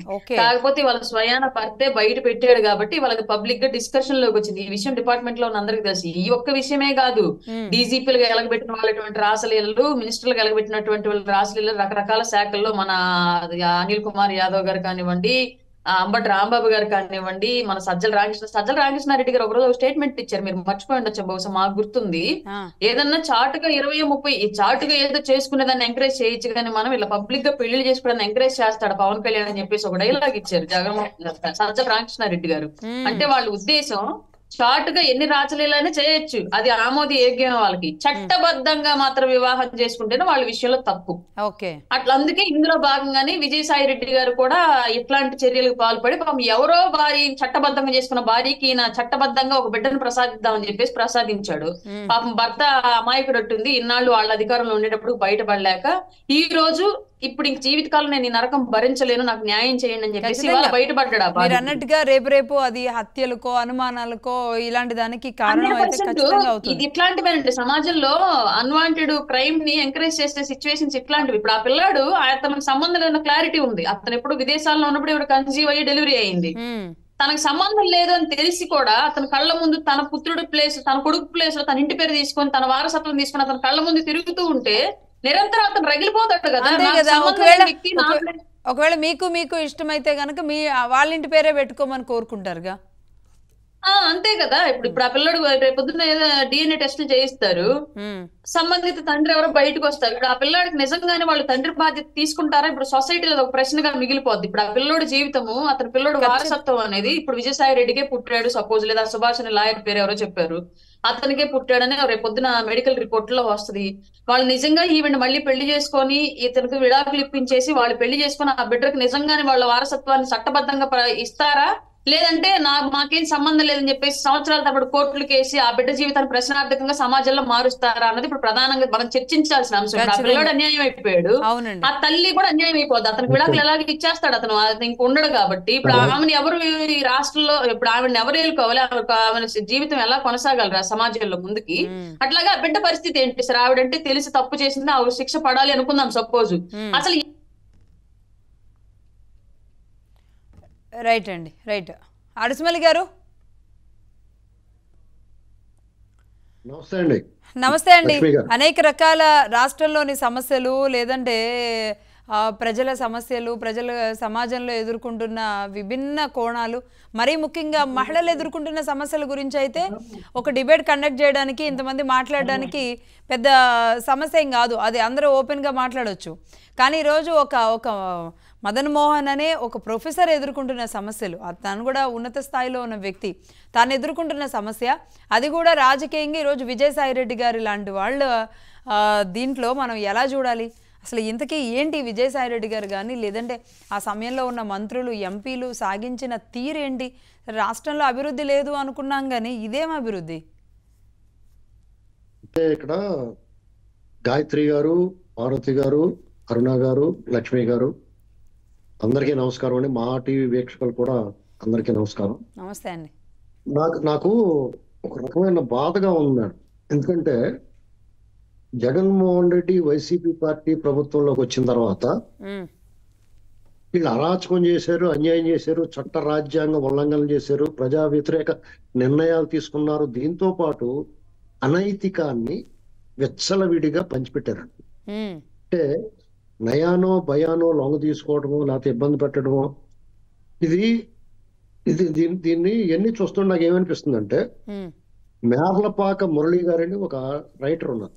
కాకపోతే వాళ్ళ స్వయాన భర్తే బయట పెట్టాడు కాబట్టి వాళ్ళకి పబ్లిక్ గా డిస్కషన్ లోకి వచ్చింది. ఈ విషయం డిపార్ట్మెంట్ లో ఉన్న అందరికీ తెలుసు. ఈ ఒక్క విషయమే కాదు, డీజీపీలుగా ఎలగబెట్టిన వాళ్ళటువంటి రాసలీలలు, మినిస్టర్లుగా ఎలగబెట్టినటువంటి వాళ్ళ రాసలీలలు రకరకాల శాఖల్లో మన అనిల్ కుమార్ యాదవ్ గారు కానివ్వండి, అంబటి రాంబాబు గారు కానివ్వండి, మన సజ్జల రామకృష్ణారెడ్డి గారు ఒకరోజు స్టేట్మెంట్ ఇచ్చారు, మీరు మర్చిపోయి ఉండొచ్చు, బహుశా మాకు గుర్తుంది. ఏదన్నా చాటుగా 20-30 చాటుగా ఏదో చేసుకునేదాన్ని ఎంకరేజ్ చేయొచ్చు కానీ మనం ఇలా పబ్లిక్ గా పెళ్లి చేసుకోవడానికి ఎంకరేజ్ చేస్తాడు పవన్ కళ్యాణ్ అని చెప్పేసి ఒక డైలాగ్ ఇచ్చారు సజ్జల రామకృష్ణారెడ్డి గారు. అంటే వాళ్ళ ఉద్దేశం షార్ట్గా ఎన్ని రాచలీలైనా చేయొచ్చు, అది ఆమోదయోగ్యం. వాళ్ళకి చట్టబద్ధంగా మాత్రం వివాహం చేసుకుంటేనే వాళ్ళ విషయంలో తప్పు. అట్లా అందుకే ఇందులో భాగంగానే విజయసాయి రెడ్డి గారు కూడా ఇట్లాంటి చర్యలకు పాల్పడి పాపం ఎవరో చట్టబద్ధంగా చేసుకున్న భార్యకి ఈయన చట్టబద్ధంగా ఒక బిడ్డను ప్రసాదిద్దామని చెప్పేసి ప్రసాదించాడు. పాపం భర్త అమాయకుడట్టుంది, ఇన్నాళ్ళు వాళ్ళ అధికారంలో ఉండేటప్పుడు బయటపడలేక ఈ రోజు ఇప్పుడు ఇంక జీవితకాలం నేను ఈ నరకం భరించలేను, నాకు న్యాయం చేయండి అని చెప్పేసి బయటపడ్డా. మీరు అన్నట్టుగా రేపు అది హత్యలకో అనుమానాలకో ఇలాంటి దానికి కారణం అయితే ఖచ్చితంగా అవుతుంది. ఇట్లాంటివేనండి సమాజంలో అన్వాంటెడ్ క్రైమ్ ని ఎంకరేజ్ చేసే సిచ్యువేషన్స్ ఇట్లాంటివి. ఇప్పుడు ఆ పిల్లాడు అతనికి సంబంధం లేని క్లారిటీ ఉంది, అతను ఎప్పుడు విదేశాల్లో ఉన్నప్పుడు ఇప్పుడు కన్సీవ్ అయ్యి డెలివరీ అయింది, తనకు సంబంధం లేదు అని తెలిసి కూడా అతని కళ్ళ ముందు తన పుత్రుడి ప్లేస్, తన కొడుకు ప్లేస్ లో తన ఇంటి పేరు తీసుకొని తన వారసత్వం తీసుకొని అతని కళ్ళ ముందు తిరుగుతూ ఉంటే నిరంతరం అతను రగిలిపోతాడు కదా. ఒకవేళ మీకు ఇష్టమైతే గనక మీ వాళ్ళ ఇంటి పేరే పెట్టుకోమని కోరుకుంటారుగా. అంతే కదా. ఇప్పుడు ఆ పిల్లడు రేపు పొద్దున్న ఏదో DNA టెస్టులు చేయిస్తారు, ఉమ్, సంబంధిత తండ్రి ఎవరో బయటకు వస్తారు. ఇప్పుడు ఆ పిల్లాడికి నిజంగానే వాళ్ళు తండ్రి బాధ్యత తీసుకుంటారా? ఇప్పుడు సొసైటీలో ఒక ప్రశ్నగా మిగిలిపోద్ది. ఇప్పుడు ఆ పిల్లోడి జీవితము, అతని పిల్లోడు వారసత్వం అనేది ఇప్పుడు విజయసాయి రెడ్డికే పుట్టాడు సపోజ్, లేదా సుభాష్ అని లాయర్ పేరు ఎవరో చెప్పారు, అతనికే పుట్టాడని రేపు పొద్దున మెడికల్ రిపోర్ట్ లో వస్తది. వాళ్ళు నిజంగా ఈవెంట్ మళ్ళీ పెళ్లి చేసుకొని ఇతనికి విడాకులు ఇప్పించేసి వాళ్ళు పెళ్లి చేసుకొని ఆ బిడ్డకు నిజంగానే వాళ్ళ వారసత్వాన్ని చట్టబద్ధంగా ఇస్తారా? లేదంటే మాకేం సంబంధం లేదని చెప్పేసి సంవత్సరాల తరబడి కోర్టులు కేసి ఆ బిడ్డ జీవితాన్ని ప్రశ్నార్థకంగా సమాజంలో మారుస్తారా అన్నది ఇప్పుడు ప్రధానంగా మనం చర్చించాల్సిన అంశం. ఇప్పుడు ఆ పిల్లోడు ఖచ్చితంగా అన్యాయం అయిపోయాడు, అవునండి. ఆ తల్లి కూడా అన్యాయం అయిపోద్ది. అతనికి విడాకులు ఎలాగ ఇచ్చేస్తాడు అతను, అది ఇంక ఉండడు కాబట్టి. ఇప్పుడు ఆమెను ఎవరు ఈ రాష్ట్రంలో ఇప్పుడు ఆమెను ఎవరు ఏలుకోవాలి, ఆమె జీవితం ఎలా కొనసాగలరు ఆ సమాజంలో ముందుకి? ఉమ్, అట్లాగా ఆ బిడ్డ పరిస్థితి ఏంటి సార్? ఆవిడంటే తెలిసి తప్పు చేసింది, ఆవిడ శిక్ష పడాలి అనుకుందాం సపోజ్. ఉమ్. అసలు రైట్ అండి, రైట్. అడుసుమల్లి గారు నమస్తే అండి. నమస్తే అండి. లక్ష్మి గారు. అనేక రకాల రాష్ట్రంలోని సమస్యలు లేదంటే ప్రజల సమస్యలు, ప్రజల సమాజంలో ఎదుర్కొంటున్న విభిన్న కోణాలు, మరీ ముఖ్యంగా మహిళలు ఎదుర్కొంటున్న సమస్యల గురించి అయితే ఒక డిబేట్ కండక్ట్ చేయడానికి, ఇంతమంది మాట్లాడడానికి పెద్ద సమస్య ఏం కాదు, అది అందరూ ఓపెన్గా మాట్లాడవచ్చు. కానీ ఈరోజు ఒక మదన్ మోహన్ అనే ఒక ప్రొఫెసర్ ఎదుర్కొంటున్న సమస్యలు, తను కూడా ఉన్నత స్థాయిలో ఉన్న వ్యక్తి, తాను ఎదుర్కొంటున్న సమస్య, అది కూడా రాజకీయంగా ఈరోజు విజయసాయి రెడ్డి గారి లాంటి వాళ్ళు దీంట్లో మనం ఎలా చూడాలి? అసలు ఇంతకీ ఏంటి విజయసాయి రెడ్డి గారు కానీ లేదంటే ఆ సమయంలో ఉన్న మంత్రులు, ఎంపీలు సాగించిన తీరేంటి? రాష్ట్రంలో అభివృద్ధి లేదు అనుకున్నాం కానీ ఇదేం అభివృద్ధి? అంటే ఇక్కడ గాయత్రి గారు, పార్వతి గారు, అరుణ గారు, లక్ష్మి గారు, అందరికీ నమస్కారం అండి. మా టీవీ వీక్షకులు కూడా అందరికీ నమస్కారం. నమస్తే అండి. నాకు ఒక రకమైన బాధగా ఉంది మేడం. ఎందుకంటే జగన్మోహన్ రెడ్డి వైసీపీ పార్టీ ప్రభుత్వంలోకి వచ్చిన తర్వాత వీళ్ళు అరాచకం చేశారు, అన్యాయం చేశారు, చట్ట రాజ్యాంగ ఉల్లంఘన చేశారు, ప్రజా వ్యతిరేక నిర్ణయాలు తీసుకున్నారు. దీంతో పాటు అనైతికాన్ని విచ్చలవిడిగా పంచిపెట్టారు. అంటే నయానో భయానో లొంగ తీసుకోవడమో లేకపోతే ఇబ్బంది పెట్టడమో, దీన్ని ఎన్ని చూస్తుంటే నాకు ఏమనిపిస్తుంది అంటే, మేర్లపాక మురళి గారని ఒక రైటర్ ఉన్నారు,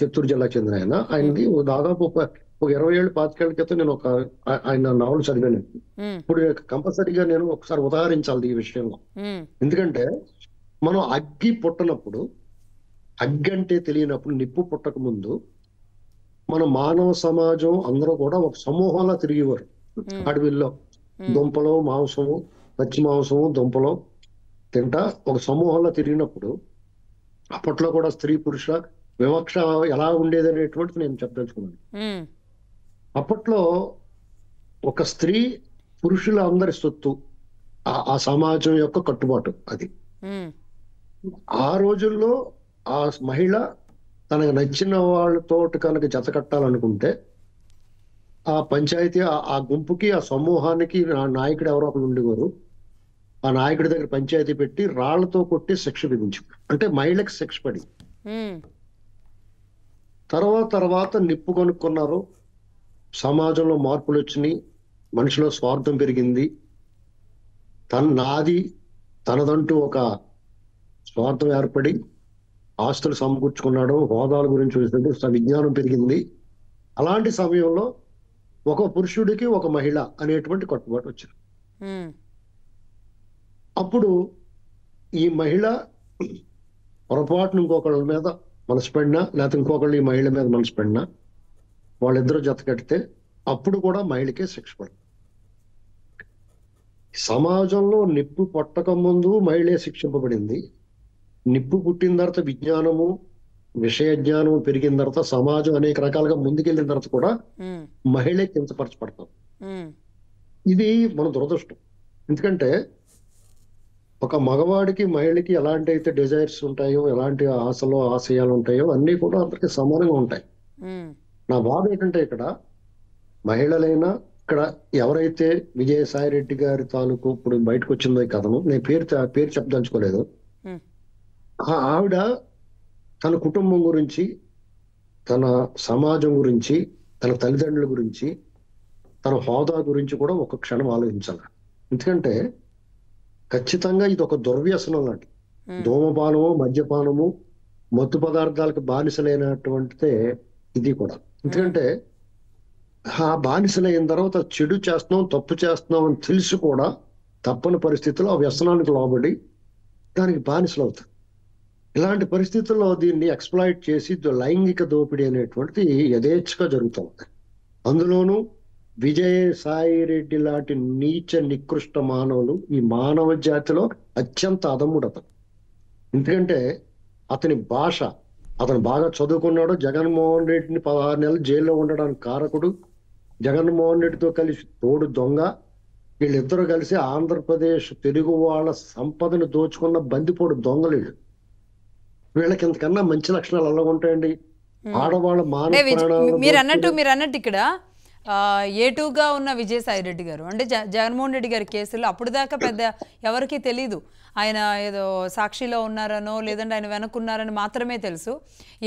చిత్తూరు జిల్లాకు చెందిన ఆయనది దాదాపు ఒక 20 ఏళ్ళు 25 ఏళ్ల క్రితం నేను ఆయన నావల్ చదివాను. ఇప్పుడు కంపల్సరీగా నేను ఒకసారి ఉదాహరించాలి ఈ విషయంలో. ఎందుకంటే మనం అగ్గి పుట్టనప్పుడు, అగ్గి అంటే తెలియనప్పుడు, నిప్పు పుట్టక ముందు మన మానవ సమాజం అందరూ కూడా ఒక సమూహంలో తిరిగేవారు. అడవిల్లో దుంపలు, మాంసము, పచ్చి మాంసము, దుంపలు తింటా ఒక సమూహంలో తిరిగినప్పుడు అప్పట్లో కూడా స్త్రీ పురుష వివక్ష ఎలా ఉండేది అనేటువంటిది నేను చెప్పదలుచుకున్నాను. అప్పట్లో ఒక స్త్రీ పురుషుల అందరి సొత్తు, ఆ సమాజం యొక్క కట్టుబాటు అది. ఆ రోజుల్లో ఆ మహిళ తనకు నచ్చిన వాళ్ళతో కనుక జత కట్టాలనుకుంటే ఆ పంచాయతీ, ఆ గుంపుకి, ఆ సమూహానికి నాయకుడు ఎవరో ఒకరు ఉండేవారు. ఆ నాయకుడి దగ్గర పంచాయతీ పెట్టి రాళ్లతో కొట్టి శిక్ష విధించు, అంటే మహిళకి శిక్ష పడి. తర్వాత నిప్పు కొనుక్కున్నారు, సమాజంలో మార్పులు వచ్చినాయి, మనిషిలో స్వార్థం పెరిగింది, నాది తనదంటూ ఒక స్వార్థం ఏర్పడి ఆస్తులు సమకూర్చుకున్నాడు, హోదాల గురించి విజ్ఞానం పెరిగింది. అలాంటి సమయంలో ఒక పురుషుడికి ఒక మహిళ అనేటువంటి కట్టుబాటు వచ్చింది. అప్పుడు ఈ మహిళ పొరపాటును ఇంకొకళ్ళ మీద మనసు పడినా, లేకపోతే ఇంకొకళ్ళు ఈ మహిళ మీద మనసు పడినా, వాళ్ళిద్దరూ జత కడితే అప్పుడు కూడా మహిళకే శిక్ష పడుతుంది. సమాజంలో నిప్పు పట్టక ముందు మహిళే శిక్షింపబడింది. నిప్పు పుట్టిన తర్వాత విజ్ఞానము, విషయ జ్ఞానం పెరిగిన తర్వాత, సమాజం అనేక రకాలుగా ముందుకెళ్ళిన తర్వాత కూడా మహిళే కించపరచబడతాం. ఇది మన దురదృష్టం. ఎందుకంటే ఒక మగవాడికి మహిళకి ఎలాంటి అయితే డిజైర్స్ ఉంటాయో, ఎలాంటి ఆశలు ఆశయాలు ఉంటాయో అన్నీ కూడా అందరికి సమానంగా ఉంటాయి. నా బాధ ఏంటంటే ఇక్కడ మహిళలైనా, ఇక్కడ ఎవరైతే విజయసాయి రెడ్డి గారి తాలూకు ఇప్పుడు బయటకు వచ్చిందో ఈ కథను, నేను పేరు చెప్పదలుచుకోలేదు, ఆవిడ తన కుటుంబం గురించి, తన సమాజం గురించి, తన తల్లిదండ్రుల గురించి, తన హోదా గురించి కూడా ఒక క్షణం ఆలోచించాలి. ఎందుకంటే ఖచ్చితంగా ఇది ఒక దుర్వ్యసనం లాంటి ధూమపానము, మద్యపానము, మత్తు పదార్థాలకు బానిసలైనటువంటిదే ఇది కూడా. ఎందుకంటే ఆ బానిసలైన తర్వాత చెడు చేస్తున్నాం, తప్పు చేస్తున్నాం అని తెలిసి కూడా తప్పని పరిస్థితుల్లో ఆ వ్యసనానికి లోబడి దానికి బానిసలు అవుతారు. ఇలాంటి పరిస్థితుల్లో దీన్ని ఎక్స్ప్లాయిట్ చేసి లైంగిక దోపిడీ అనేటువంటిది యథేచ్ఛగా జరుగుతూ ఉంది. అందులోనూ విజయసాయి రెడ్డి లాంటి నీచ నికృష్ట మానవులు ఈ మానవ జాతిలో అత్యంత అధముడు అతను. ఎందుకంటే అతని భాష, అతను బాగా చదువుకున్నాడు. జగన్మోహన్ రెడ్డిని 16 నెలలు జైల్లో ఉండడానికి కారకుడు, జగన్మోహన్ రెడ్డితో కలిసి తోడు దొంగ, వీళ్ళిద్దరూ కలిసి ఆంధ్రప్రదేశ్ తెలుగు వాళ్ళ సంపదను దోచుకున్న బందిపోడు దొంగలు వీళ్ళు. వీళ్ళకి ఇంతకన్నా మంచి లక్షణాలు ఎలా ఉంటాయండి? ఆడవాళ్ళ మానవ ప్రాణాలను మీరు అన్నట్టు ఇక్కడ ఏటుగా ఉన్న విజయసాయి రెడ్డి గారు అంటే జగన్మోహన్ రెడ్డి గారి కేసులో అప్పుడు దాకా పెద్ద ఎవరికీ తెలీదు. ఆయన ఏదో సాక్షిలో ఉన్నారనో లేదంటే ఆయన వెనక్కున్నారని మాత్రమే తెలుసు.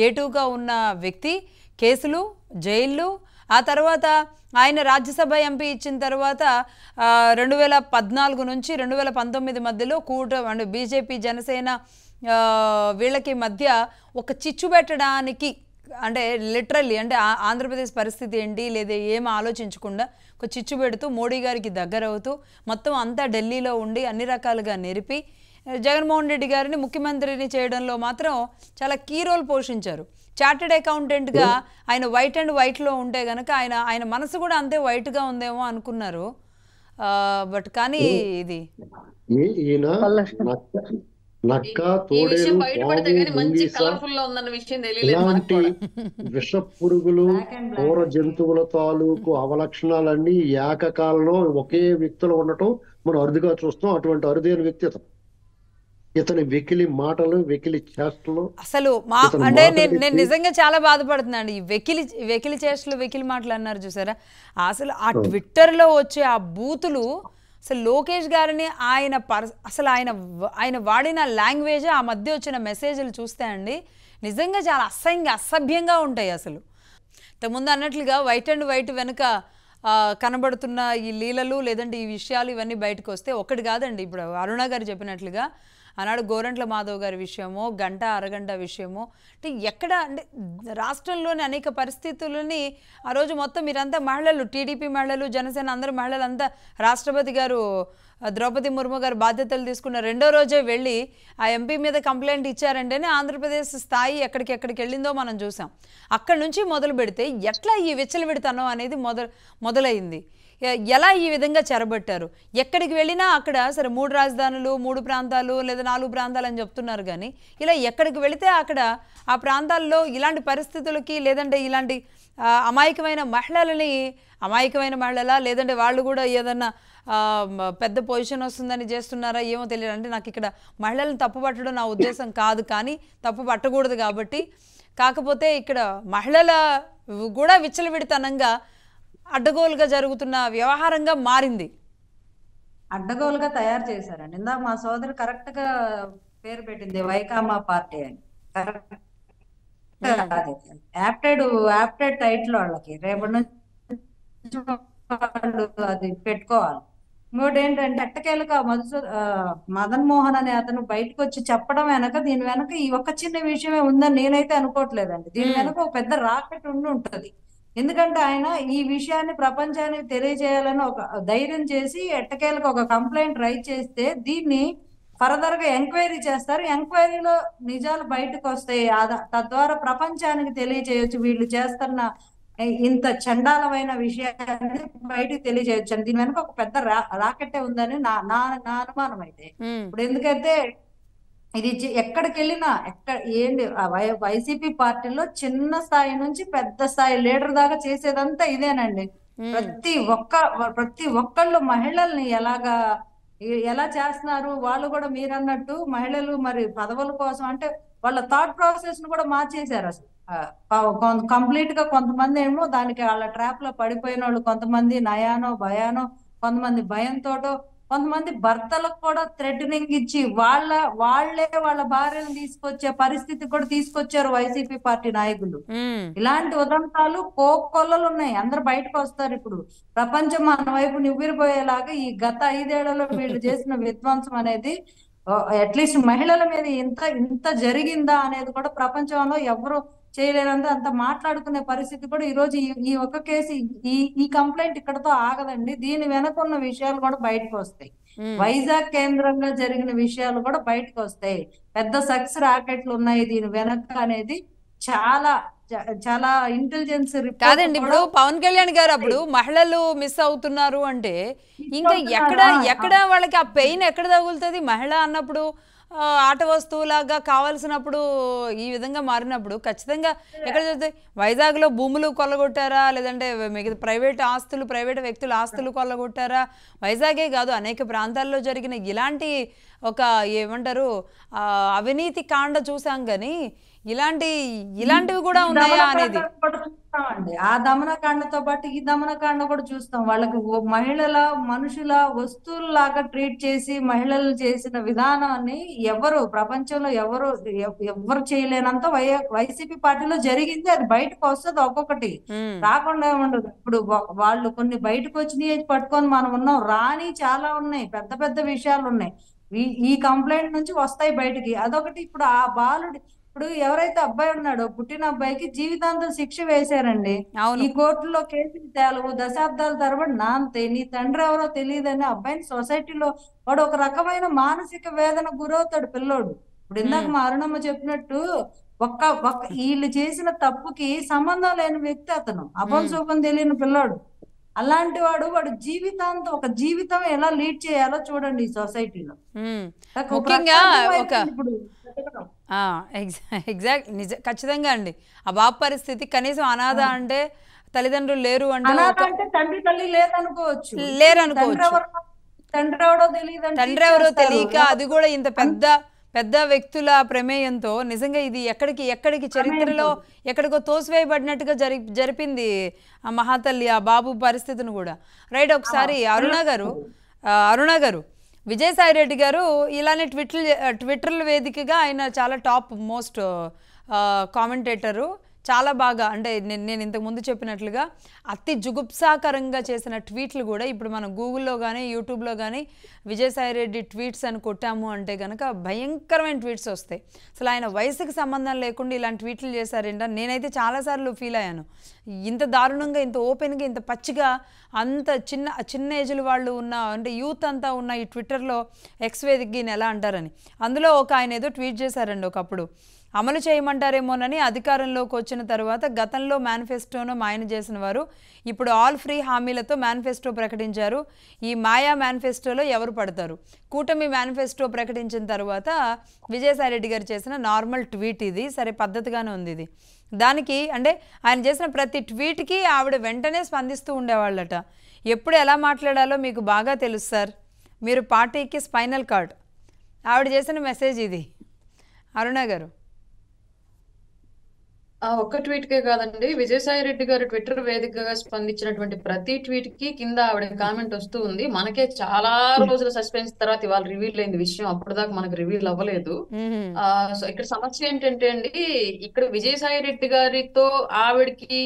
ఏటుగా ఉన్న వ్యక్తి కేసులు, జైళ్ళు, ఆ తర్వాత ఆయన రాజ్యసభ ఎంపీ ఇచ్చిన తర్వాత 2014 నుంచి 2019 మధ్యలో అంటే బీజేపీ, జనసేన వీళ్ళకి మధ్య ఒక చిచ్చు పెట్టడానికి, అంటే లిటరల్లీ అంటే ఆంధ్రప్రదేశ్ పరిస్థితి ఏంటి లేదా ఏమీ ఆలోచించకుండా ఒక చిచ్చు పెడుతూ మోడీ గారికి దగ్గర అవుతూ మొత్తం అంతా ఢిల్లీలో ఉండి అన్ని రకాలుగా నెరిపి జగన్మోహన్ రెడ్డి గారిని ముఖ్యమంత్రిని చేయడంలో మాత్రం చాలా కీ రోల్ పోషించారు. చార్టెడ్ అకౌంటెంట్గా ఆయన వైట్ అండ్ వైట్లో ఉంటే కనుక ఆయన మనసు కూడా అంతే వైట్గా ఉందేమో అనుకున్నారు. బట్ కానీ ఇది నక్క, తోడేలు, ఇలాంటి విష పురుగులు, క్రూర జంతువుల తాలూకు అవలక్షణాలన్నీ ఏకకాలంలో ఒకే వ్యక్తిలో ఉండటం మనం అరుదుగా చూస్తాం. అటువంటి అరుదైన వ్యక్తి ఇతని వెకిలి మాటలు, వెకిలి చేష్టలు అసలు అంటే నేను నిజంగా చాలా బాధపడుతున్నాను. ఈ వెకిలి చేష్టలు, వెకిలి మాటలు అన్నారు చూసారా, అసలు ఆ ట్విట్టర్లో వచ్చే ఆ బూతులు, అసలు లోకేష్ గారిని అసలు ఆయన వాడిన లాంగ్వేజ్, ఆ మధ్య వచ్చిన మెసేజ్లు చూస్తే అండి నిజంగా చాలా అసభ్యంగా ఉంటాయి. అసలు ఇంతకుముందు అన్నట్లుగా వైట్ అండ్ వైట్ వెనుక కనబడుతున్న ఈ లీలలు లేదంటే ఈ విషయాలు ఇవన్నీ బయటకు వస్తే ఒకటి కాదండి. ఇప్పుడు అరుణ గారు చెప్పినట్లుగా ఆనాడు గోరంట్ల మాధవ్ గారి విషయమో, గంట అరగంట విషయమో, అంటే ఎక్కడ అంటే రాష్ట్రంలోని అనేక పరిస్థితులని ఆ రోజు మొత్తం మీరంతా మహిళలు, టీడీపీ మహిళలు, జనసేన అందరూ మహిళలంతా రాష్ట్రపతి గారు ద్రౌపది ముర్ము గారు బాధ్యతలు తీసుకున్న రెండో రోజే వెళ్ళి ఆ ఎంపీ మీద కంప్లైంట్ ఇచ్చారంటేనే ఆంధ్రప్రదేశ్ స్థాయి ఎక్కడికి వెళ్ళిందో మనం చూసాం. అక్కడి నుంచి మొదలు పెడితే ఎట్లా ఈ విచ్చలవిడితనం అనేది మొదలైంది, ఎలా ఈ విధంగా చెరబట్టారు. ఎక్కడికి వెళ్ళినా అక్కడ సరే 3 రాజధానులు, 3 ప్రాంతాలు లేదా 4 ప్రాంతాలు అని చెప్తున్నారు, కానీ ఇలా ఎక్కడికి వెళితే అక్కడ ఆ ప్రాంతాల్లో ఇలాంటి పరిస్థితులకి లేదంటే ఇలాంటి అమాయకమైన మహిళలా లేదంటే వాళ్ళు కూడా ఏదన్నా పెద్ద పొజిషన్ వస్తుందని చేస్తున్నారా ఏమో తెలియదు. అంటే నాకు ఇక్కడ మహిళలను తప్పు పట్టడం నా ఉద్దేశం కాదు, కానీ తప్పు పట్టకూడదు కాబట్టి. కాకపోతే ఇక్కడ మహిళల కూడా విచ్చలవిడితనంగా అడ్డగోలుగా జరుగుతున్న వ్యవహారంగా మారింది. అడ్డగోలుగా తయారు చేశారండి. ఇందాక మా సోదరు కరెక్ట్ గా పేరు పెట్టింది వైకామా పార్టీ అని. యాప్టెడ్ టైటిల్ వాళ్ళకి రేపటి నుంచి అది పెట్టుకోవాలి. ఇంకోటి ఏంటంటే ఎట్టకేలుగా మదన్ మోహన్ అనే అతను బయటకు వచ్చి చెప్పడం వెనక దీని వెనక ఈ ఒక్క చిన్న విషయమే ఉందని నేనైతే అనుకోవట్లేదండి. దీని వెనక ఒక పెద్ద రాకెట్ ఉంటది. ఎందుకంటే ఆయన ఈ విషయాన్ని ప్రపంచానికి తెలియజేయాలని ఒక ధైర్యం చేసి ఎట్టకేలకు ఒక కంప్లైంట్ రైజ్ చేస్తే దీన్ని ఫర్దర్ గా ఎంక్వైరీ చేస్తారు. ఎంక్వైరీలో నిజాలు బయటకు వస్తాయి. తద్వారా ప్రపంచానికి తెలియజేయొచ్చు వీళ్ళు చేస్తున్న ఇంత చండాలమైన విషయాన్ని బయటకు తెలియజేయొచ్చు అని. దీని వెనక ఒక పెద్ద రాకెట్టే ఉందని నా అనుమానం. అయితే ఇప్పుడు ఎందుకంటే ఇది ఎక్కడికి వెళ్ళినా ఏంటి వైసీపీ పార్టీలో చిన్న స్థాయి నుంచి పెద్ద స్థాయి లీడర్ దాకా చేసేదంతా ఇదేనండి. ప్రతి ఒక్కళ్ళు మహిళల్ని ఎలా చేస్తున్నారు. వాళ్ళు కూడా మీరు అన్నట్టు మహిళలు మరి పదవుల కోసం అంటే వాళ్ళ థాట్ ప్రాసెస్ ను కూడా మార్చేశారు. అసలు కంప్లీట్ గా కొంతమంది ఏమో దానికి వాళ్ళ ట్రాప్ లో పడిపోయిన వాళ్ళు, కొంతమంది నయానో భయానో, కొంతమంది భయంతోటో కొంతమంది భర్తలకు కూడా థ్రెటనింగ్ ఇచ్చి వాళ్ళే వాళ్ళ భార్యను తీసుకొచ్చే పరిస్థితి కూడా తీసుకొచ్చారు వైసీపీ పార్టీ నాయకులు. ఇలాంటి ఉదంతాలు కోకొల్లలు ఉన్నాయి. అందరు బయటకు వస్తారు. ఇప్పుడు ప్రపంచం మన వైపు నివ్విరిపోయేలాగా ఈ గత 5 ఏళ్లలో వీళ్ళు చేసిన విధ్వంసం అనేది అట్లీస్ట్ మహిళల మీద ఇంత జరిగిందా అనేది కూడా ప్రపంచంలో ఎవరు చేయలేనంత అంత మాట్లాడుకునే పరిస్థితి కూడా ఈ రోజు ఈ ఒక్క కేసు ఈ కంప్లైంట్ ఇక్కడతో ఆగదండి. దీని వెనక ఉన్న విషయాలు కూడా బయటకు వస్తాయి. వైజాగ్ కేంద్రంగా జరిగిన విషయాలు కూడా బయటకు వస్తాయి. పెద్ద సక్సెస్ రాకెట్లు ఉన్నాయి దీని వెనక అనేది చాలా చాలా ఇంటెలిజెన్స్ కాదండి. ఇప్పుడు పవన్ కళ్యాణ్ గారు అప్పుడు మహిళలు మిస్ అవుతున్నారు అంటే ఇంకా ఎక్కడ వాళ్ళకి ఆ పెయిన్ ఎక్కడ తగులుతుంది? మహిళ అన్నప్పుడు ఆట వస్తువులాగా కావాల్సినప్పుడు ఈ విధంగా మారినప్పుడు ఖచ్చితంగా ఎక్కడ జరుగుతాయి? వైజాగ్లో భూములు కొల్లగొట్టారా, లేదంటే మిగతా ప్రైవేట్ వ్యక్తుల ఆస్తులు కొల్లగొట్టారా? వైజాగే కాదు, అనేక ప్రాంతాల్లో జరిగిన ఇలాంటి ఒక ఏమంటారు అవినీతి కాండ చూసాం. కానీ ఇలాంటివి కూడా ఉన్నాయా అనేది చూస్తామండి. ఆ దమనకాండతో పాటు ఈ దమనకాండ కూడా చూస్తాం. వాళ్ళకి మనుషుల వస్తువులాగా ట్రీట్ చేసి మహిళలు చేసిన విధానాన్ని ప్రపంచంలో ఎవరు చేయలేనంత వైసీపీ పార్టీలో జరిగింది. అది బయటకు వస్తుంది, ఒక్కొక్కటి రాకుండా ఉండదు. ఇప్పుడు వాళ్ళు కొన్ని బయటకు వచ్చినాయి పట్టుకొని మనం ఉన్నాం, రాని చాలా ఉన్నాయి, పెద్ద పెద్ద విషయాలు ఉన్నాయి. ఈ కంప్లైంట్ నుంచి వస్తాయి బయటికి. అదొకటి. ఇప్పుడు ఆ బాలుడి ఇప్పుడు ఎవరైతే అబ్బాయి ఉన్నాడో పుట్టిన అబ్బాయికి జీవితాంతం శిక్ష వేశారండి. ఈ కోర్టులో కేసులు తేలవు, దశాబ్దాల తరబడి నాంతే. నీ తండ్రి ఎవరో తెలియదని అబ్బాయిని సొసైటీలో వాడు ఒక రకమైన మానసిక వేదన గురవుతాడు పిల్లోడు. ఇప్పుడు ఇందాక మా అరుణమ్మ చెప్పినట్టు వీళ్ళు చేసిన తప్పుకి సంబంధం లేని వ్యక్తి అతను, అపంశోపం తెలియని పిల్లోడు. అలాంటి వాడు జీవితాంతం ఒక జీవితం ఎలా లీడ్ చేయాలో చూడండి ఈ సొసైటీలో. ముఖ్యంగా ఖచ్చితంగా అండి ఆ బాబు పరిస్థితి. కనీసం అనాథ అంటే తల్లిదండ్రులు లేరు అంటే తండ్రి తల్లి లేరనుకోవచ్చు, తండ్రి ఎవరో తెలియక, అది కూడా ఇంత పెద్ద వ్యక్తుల ప్రమేయంతో నిజంగా ఇది ఎక్కడికి చరిత్రలో ఎక్కడికో తోసివేయబడినట్టుగా జరిపింది ఆ మహాతల్లి ఆ బాబు పరిస్థితిని కూడా. రైట్. ఒకసారి అరుణ గారు విజయసాయి రెడ్డి గారు ఇలానే ట్విట్టర్ల వేదికగా ఆయన చాలా టాప్ మోస్ట్ కామెంటేటరు. చాలా బాగా అంటే నేను ఇంతకుముందు చెప్పినట్లుగా అతి జుగుప్సాకరంగా చేసిన ట్వీట్లు కూడా ఇప్పుడు మనం గూగుల్లో కానీ యూట్యూబ్లో కానీ విజయసాయి రెడ్డి ట్వీట్స్ అని కొట్టాము అంటే కనుక భయంకరమైన ట్వీట్స్ వస్తాయి. అసలు ఆయన వయసుకి సంబంధం లేకుండా ఇలాంటి ట్వీట్లు చేశారేంట. నేనైతే చాలాసార్లు ఫీల్ అయ్యాను. ఇంత దారుణంగా, ఇంత ఓపెన్గా, ఇంత పచ్చిగా, అంత చిన్న ఏజ్లు వాళ్ళు ఉన్న అంటే యూత్ అంతా ఉన్న ఈ ట్విట్టర్లో ఎక్స్ వేదికని ఎలా అంటారని. అందులో ఆయన ఏదో ట్వీట్ చేశారండి ఒకప్పుడు. అమలు చేయమంటారేమోనని అధికారంలోకి వచ్చిన తర్వాత గతంలో మేనిఫెస్టోను మాయన చేసిన వారు ఇప్పుడు ఆల్ ఫ్రీ హామీలతో మేనిఫెస్టో ప్రకటించారు. ఈ మాయా మేనిఫెస్టోలో ఎవరు పడతారు? కూటమి మేనిఫెస్టో ప్రకటించిన తర్వాత విజయసాయిరెడ్డి గారు చేసిన నార్మల్ ట్వీట్ ఇది. సరే, పద్ధతిగానే ఉంది ఇది. దానికి అంటే ఆయన చేసిన ప్రతి ట్వీట్కి ఆవిడ వెంటనే స్పందిస్తూ ఉండేవాళ్ళట. ఎప్పుడు ఎలా మాట్లాడాలో మీకు బాగా తెలుసు సార్, మీరు పార్టీకి స్పైనల్ కార్డ్. ఆవిడ చేసిన మెసేజ్ ఇది. అరుణ గారు ఒక్క ట్వీట్ కే కాదండి, విజయసాయి రెడ్డి గారు ట్విట్టర్ వేదికగా స్పందించినటువంటి ప్రతి ట్వీట్ కి కింద ఆవిడ కామెంట్ వస్తూ ఉంది. మనకే చాలా రోజుల సస్పెన్స్ తర్వాత ఇవాళ రివీల్ అయింది విషయం. అప్పటిదాకా మనకు రివీల్ అవ్వలేదు. సో ఇక్కడ సమస్య ఏంటంటే అండి, ఇక్కడ విజయసాయి రెడ్డి గారితో ఆవిడకి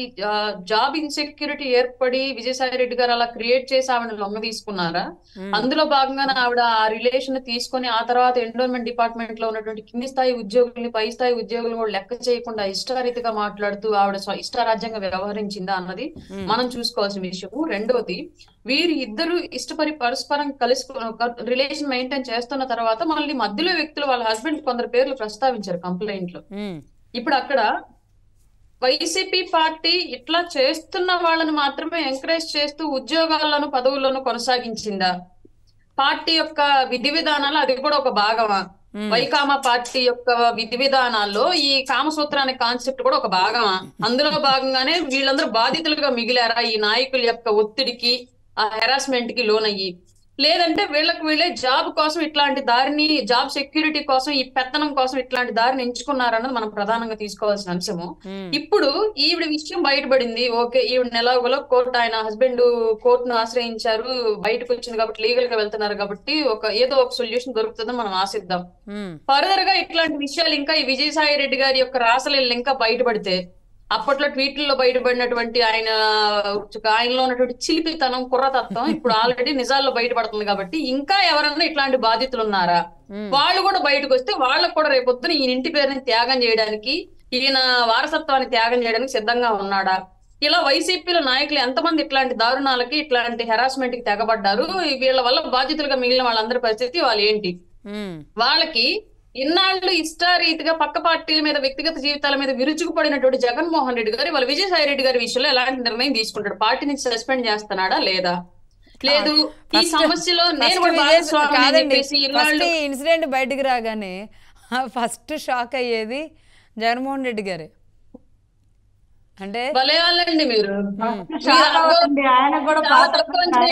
జాబ్ ఇన్సెక్యూరిటీ ఏర్పడి విజయసాయి రెడ్డి గారు అలా క్రియేట్ చేసి ఆవిడ లొంగ తీసుకున్నారా? అందులో భాగంగానే ఆవిడ ఆ రిలేషన్ తీసుకొని ఆ తర్వాత ఎండోన్మెంట్ డిపార్ట్మెంట్ లో ఉన్నటువంటి కింది స్థాయి ఉద్యోగుల్ని పై స్థాయి ఉద్యోగులు కూడా లెక్క చేయకుండా ఇష్టారీతిగా మాట్లాడుతూ ఆవిడ ఇష్టారాజ్యంగా వ్యవహరించిందా అన్నది మనం చూసుకోవాల్సిన విషయము. రెండోది, వీరు ఇద్దరు పరస్పరం కలిసి రిలేషన్ మెయింటైన్ చేస్తున్న తర్వాత మళ్ళీ మధ్యలో వ్యక్తులు వాళ్ళ హస్బెండ్ కొందరు పేర్లు ప్రస్తావించారు కంప్లైంట్ లో. ఇప్పుడు అక్కడ వైసీపీ పార్టీ ఇట్లా చేస్తున్న వాళ్ళని మాత్రమే ఎంకరేజ్ చేస్తూ ఉద్యోగాలను పదవులను కొనసాగించిందా? పార్టీ యొక్క విధి విధానాలు అది కూడా ఒక భాగమా? వైకామ పార్టీ యొక్క విధి విధానాల్లో ఈ కామసూత్రానికి కాన్సెప్ట్ కూడా ఒక భాగమా? అందులో భాగంగానే వీళ్ళందరూ బాధితులుగా మిగిలారా ఈ నాయకుల యొక్క ఒత్తిడికి, ఆ హెరాస్మెంట్ కి లోనయ్యి? లేదంటే వీళ్ళే జాబ్ కోసం ఇట్లాంటి దారిని, జాబ్ సెక్యూరిటీ కోసం, ఈ పెత్తనం కోసం ఇట్లాంటి దారిని ఎంచుకున్నారన్నది మనం ప్రధానంగా తీసుకోవాల్సిన అంశము. ఇప్పుడు ఈవిడ విషయం బయటపడింది, ఓకే, ఈవిడ ఎలాగోలో కోర్టు, ఆయన హస్బెండ్ కోర్టును ఆశ్రయించారు, బయటకు వచ్చింది కాబట్టి, లీగల్ గా వెళ్తున్నారు కాబట్టి ఏదో ఒక సొల్యూషన్ దొరుకుతుందని మనం ఆశిద్దాం. ఫర్దర్ గా ఇట్లాంటి విషయాలు ఇంకా ఈ విజయసాయి రెడ్డి గారి యొక్క రాసలీలు ఇంకా బయటపడితే, అప్పట్లో ట్వీట్లలో బయటపడినటువంటి ఆయనలో ఉన్నటువంటి చిలిపితనం, కుర్రతత్వం ఇప్పుడు ఆల్రెడీ నిజాల్లో బయటపడుతుంది కాబట్టి, ఇంకా ఎవరన్నా ఇట్లాంటి బాధితులు ఉన్నారా, వాళ్ళు కూడా బయటకు వస్తే వాళ్ళకు కూడా రేపొద్దున ఈయన ఇంటి పేరుని త్యాగం చేయడానికి, ఈయన వారసత్వాన్ని త్యాగం చేయడానికి సిద్ధంగా ఉన్నాడా? ఇలా వైసీపీలో నాయకులు ఎంతమంది ఇట్లాంటి దారుణాలకి, ఇట్లాంటి హెరాస్మెంట్ కి తెగబడ్డారు, వీళ్ళ వల్ల బాధితులుగా మిగిలిన వాళ్ళందరి పరిస్థితి వాళ్ళు ఏంటి? వాళ్ళకి ఇన్నాళ్ళు ఇష్టారీతిగా పక్క పార్టీల మీద, వ్యక్తిగత జీవితాల మీద విరుచుకుపడినటువంటి జగన్మోహన్ రెడ్డి గారు వాళ్ళ విజయసాయి రెడ్డి గారి విషయంలో ఎలాంటి నిర్ణయం తీసుకుంటాడు? పార్టీ నుంచి సస్పెండ్ చేస్తున్నాడా లేదా? లేదు ఈ సమస్యలో నేను కూడా భాగస్వామి అని చెప్పేసి ఇన్సిడెంట్ బయటికి రాగానే ఫస్ట్ షాక్ అయ్యేది జగన్మోహన్ రెడ్డి గారే. అంటే భలే వాళ్ళండి మీరు, ఆయన కూడా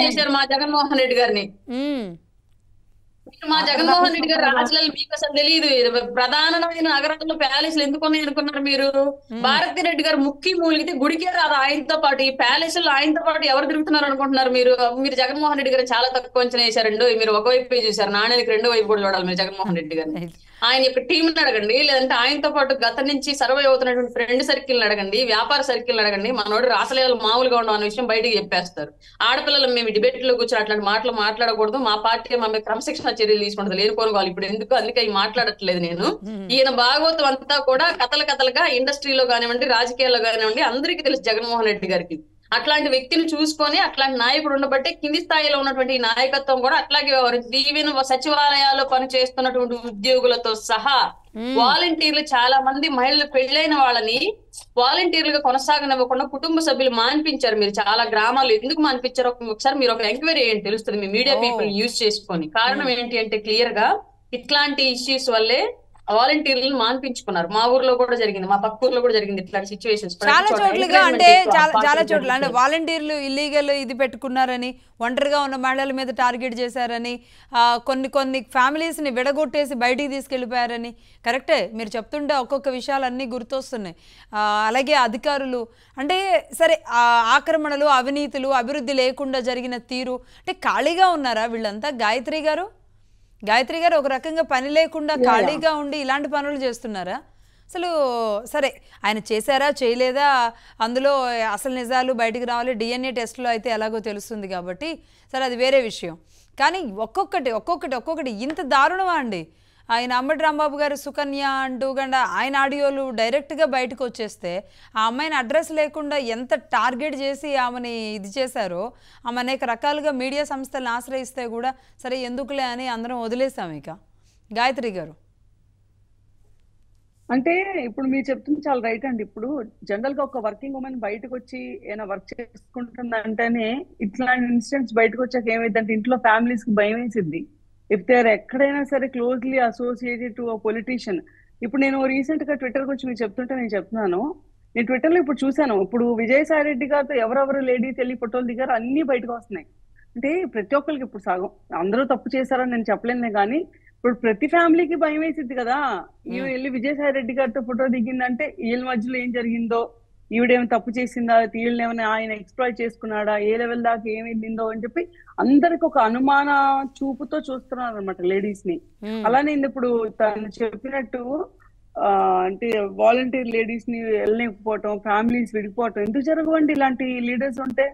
చేశారు మా జగన్మోహన్ రెడ్డి గారిని. మా జగన్మోహన్ రెడ్డి గారు రాజులలో మీకు అసలు తెలియదు. ప్రధానమైన నగరాల్లో ప్యాలెస్లు ఎందుకు ఉన్నాయి అనుకున్నారు మీరు? భారతి రెడ్డి గారు ముక్కి మూలిగితే గుడికే రాదు ఆయనతో పాటు, ఈ ప్యాలెస్లో ఆయనతో పాటు ఎవరు తిరుగుతున్నారు అనుకుంటున్నారు మీరు? మీరు జగన్మోహన్ రెడ్డి గారు చాలా తక్కువ అంచనా వేశారండి. మీరు ఒకవైపు చూసారు, నాణ్యతకి రెండో వైపు కూడా చూడాలి మీరు జగన్మోహన్ రెడ్డి గారిని. ఆయన యొక్క టీం అడగండి, లేదంటే ఆయనతో పాటు గత నుంచి సర్వే అవుతున్నటువంటి ఫ్రెండ్ సర్కిల్ అడగండి, వ్యాపార సర్కిల్ అడగండి. మనోడు రాసలీలలు మామూలుగా ఉండవు అన్న విషయం బయటికి చెప్పేస్తారు. ఆడపిల్లలు మేము డిబేట్ లో కూర్చొని అట్లాంటి మాటలు మాట్లాడకూడదు, మా పార్టీ మా మీద క్రమశిక్షణ చర్యలు తీసుకుంటుంది, లేనిపోను వాళ్ళు ఇప్పుడు ఎందుకు, అందుకే ఈ మాట్లాడట్లేదు నేను. ఈయన భాగవతం అంతా కూడా కథలుగా ఇండస్ట్రీలో కానివ్వండి, రాజకీయాల్లో కానివ్వండి, అందరికీ తెలుసు జగన్మోహన్ రెడ్డి గారికి. అట్లాంటి వ్యక్తిని చూసుకొని, అట్లాంటి నాయకుడు ఉండబట్టే కింది స్థాయిలో ఉన్నటువంటి నాయకత్వం కూడా అట్లాగే వ్యవహరించింది. ఈవెన్ సచివాలయాల్లో పనిచేస్తున్నటువంటి ఉద్యోగులతో సహా వాలంటీర్లు, చాలా మంది మహిళలు పెళ్లైన వాళ్ళని వాలంటీర్లుగా కొనసాగనివ్వకుండా కుటుంబ సభ్యులు మాన్పించారు. మీరు చాలా గ్రామాలు ఎందుకు మాన్పించారో ఒకసారి మీరు ఒక ఎంక్వైరీ ఏంటి తెలుస్తుంది, మీ మీడియా పీపుల్ యూజ్ చేసుకొని. కారణం ఏంటి అంటే క్లియర్ గా ఇట్లాంటి ఇష్యూస్ వల్లే వాలంటీర్లను మాన్పించుకున్నారు. మా ఊర్లో కూడా జరిగింది, మా పక్క ఊర్లో కూడా జరిగింది ఇట్లాంటి సిచ్యువేషన్స్ చాలా చోట్లుగా. అంటే చాలా చోట్ల అంటే వాలంటీర్లు ఇల్లీగల్ ఇది పెట్టుకున్నారని, ఒంటరిగా ఉన్న మహిళల మీద టార్గెట్ చేశారని, కొన్ని ఫ్యామిలీస్ ని విడగొట్టేసి బయటికి తీసుకెళ్లిపోయారని. కరెక్టే మీరు చెప్తుంటే ఒక్కొక్క విషయాలన్నీ గుర్తొస్తున్నాయి. అలాగే అధికారులు అంటే సరే, ఆక్రమణలు, అవినీతులు, అభివృద్ధి లేకుండా జరిగిన తీరు. అంటే ఖాళీగా ఉన్నారా వీళ్ళంతా? గాయత్రి గారు ఒక రకంగా పని లేకుండా ఖాళీగా ఉండి ఇలాంటి పనులు చేస్తున్నారా అసలు? సరే, ఆయన చేశారా చేయలేదా అందులో అసలు నిజాలు బయటికి రావాలి, డిఎన్ఏ టెస్ట్లో అయితే ఎలాగో తెలుస్తుంది కాబట్టి సరే, అది వేరే విషయం. కానీ ఒక్కొక్కటి ఇంత దారుణమా అండి? ఆయన అంబటి రాంబాబు గారు సుకన్య అంటూ గంట ఆయన ఆడియోలు డైరెక్ట్గా బయటకు వచ్చేస్తే, ఆ అమ్మాయిని అడ్రస్ లేకుండా ఎంత టార్గెట్ చేసి ఆమెని ఇది చేశారో, ఆమె అనేక రకాలుగా మీడియా సంస్థలను ఆశ్రయిస్తే కూడా సరే ఎందుకులే అని అందరం వదిలేసాం. ఇక గాయత్రి గారు అంటే ఇప్పుడు మీరు చెప్తుంది చాలా రైట్ అండి. ఇప్పుడు జనరల్ గా ఒక వర్కింగ్ ఉమెన్ బయటకు వచ్చి ఏమైనా వర్క్ చేసుకుంటుందంటేనే ఇట్లాంటి ఇన్సిడెంట్స్ బయటకు వచ్చాక ఏమైందంటే ఇంట్లో ఫ్యామిలీస్ కి భయం వేసిద్ది. ఇఫ్ దే ఆర్ ఎక్కడైనా సరే క్లోజ్లీ అసోసియేటెడ్ టు పొలిటీషియన్. ఇప్పుడు నేను రీసెంట్ గా ట్విట్టర్ గురించి మీకు చెప్తుంటే నేను చెప్తున్నాను, నేను ట్విట్టర్ లో ఇప్పుడు చూసాను, ఇప్పుడు విజయసాయి రెడ్డి గారితో ఎవరెవరు లేడీస్ వెళ్ళి ఫోటోలు దిగారు అన్ని బయటకు వస్తున్నాయి. అంటే ప్రతి ఒక్కరికి ఇప్పుడు సగం అందరూ తప్పు చేశారని నేను చెప్పలేను, కానీ ఇప్పుడు ప్రతి ఫ్యామిలీకి భయం వేసిద్ది కదా. ఈమె వెళ్ళి విజయసాయి రెడ్డి గారితో ఫోటో దిగిందంటే వీళ్ళ మధ్యలో ఏం జరిగిందో, ఈవిడేమైనా తప్పు చేసిందా, వీళ్ళని ఏమైనా ఆయన ఎక్స్ప్లాయిట్ చేసుకున్నాడా, ఏ లెవెల్ దాకా ఏమి వెళ్ళిందో అని చెప్పి అందరికి ఒక అనుమాన చూపుతో చూస్తున్నారు అనమాట లేడీస్ ని. అలానే ఇప్పుడు తను చెప్పినట్టు అంటే వాలంటీర్ లేడీస్ ని వెళ్ళలేకపోవటం, ఫ్యామిలీస్ విడిపోవటం ఎందుకు జరగవండి ఇలాంటి లీడర్స్ ఉంటే?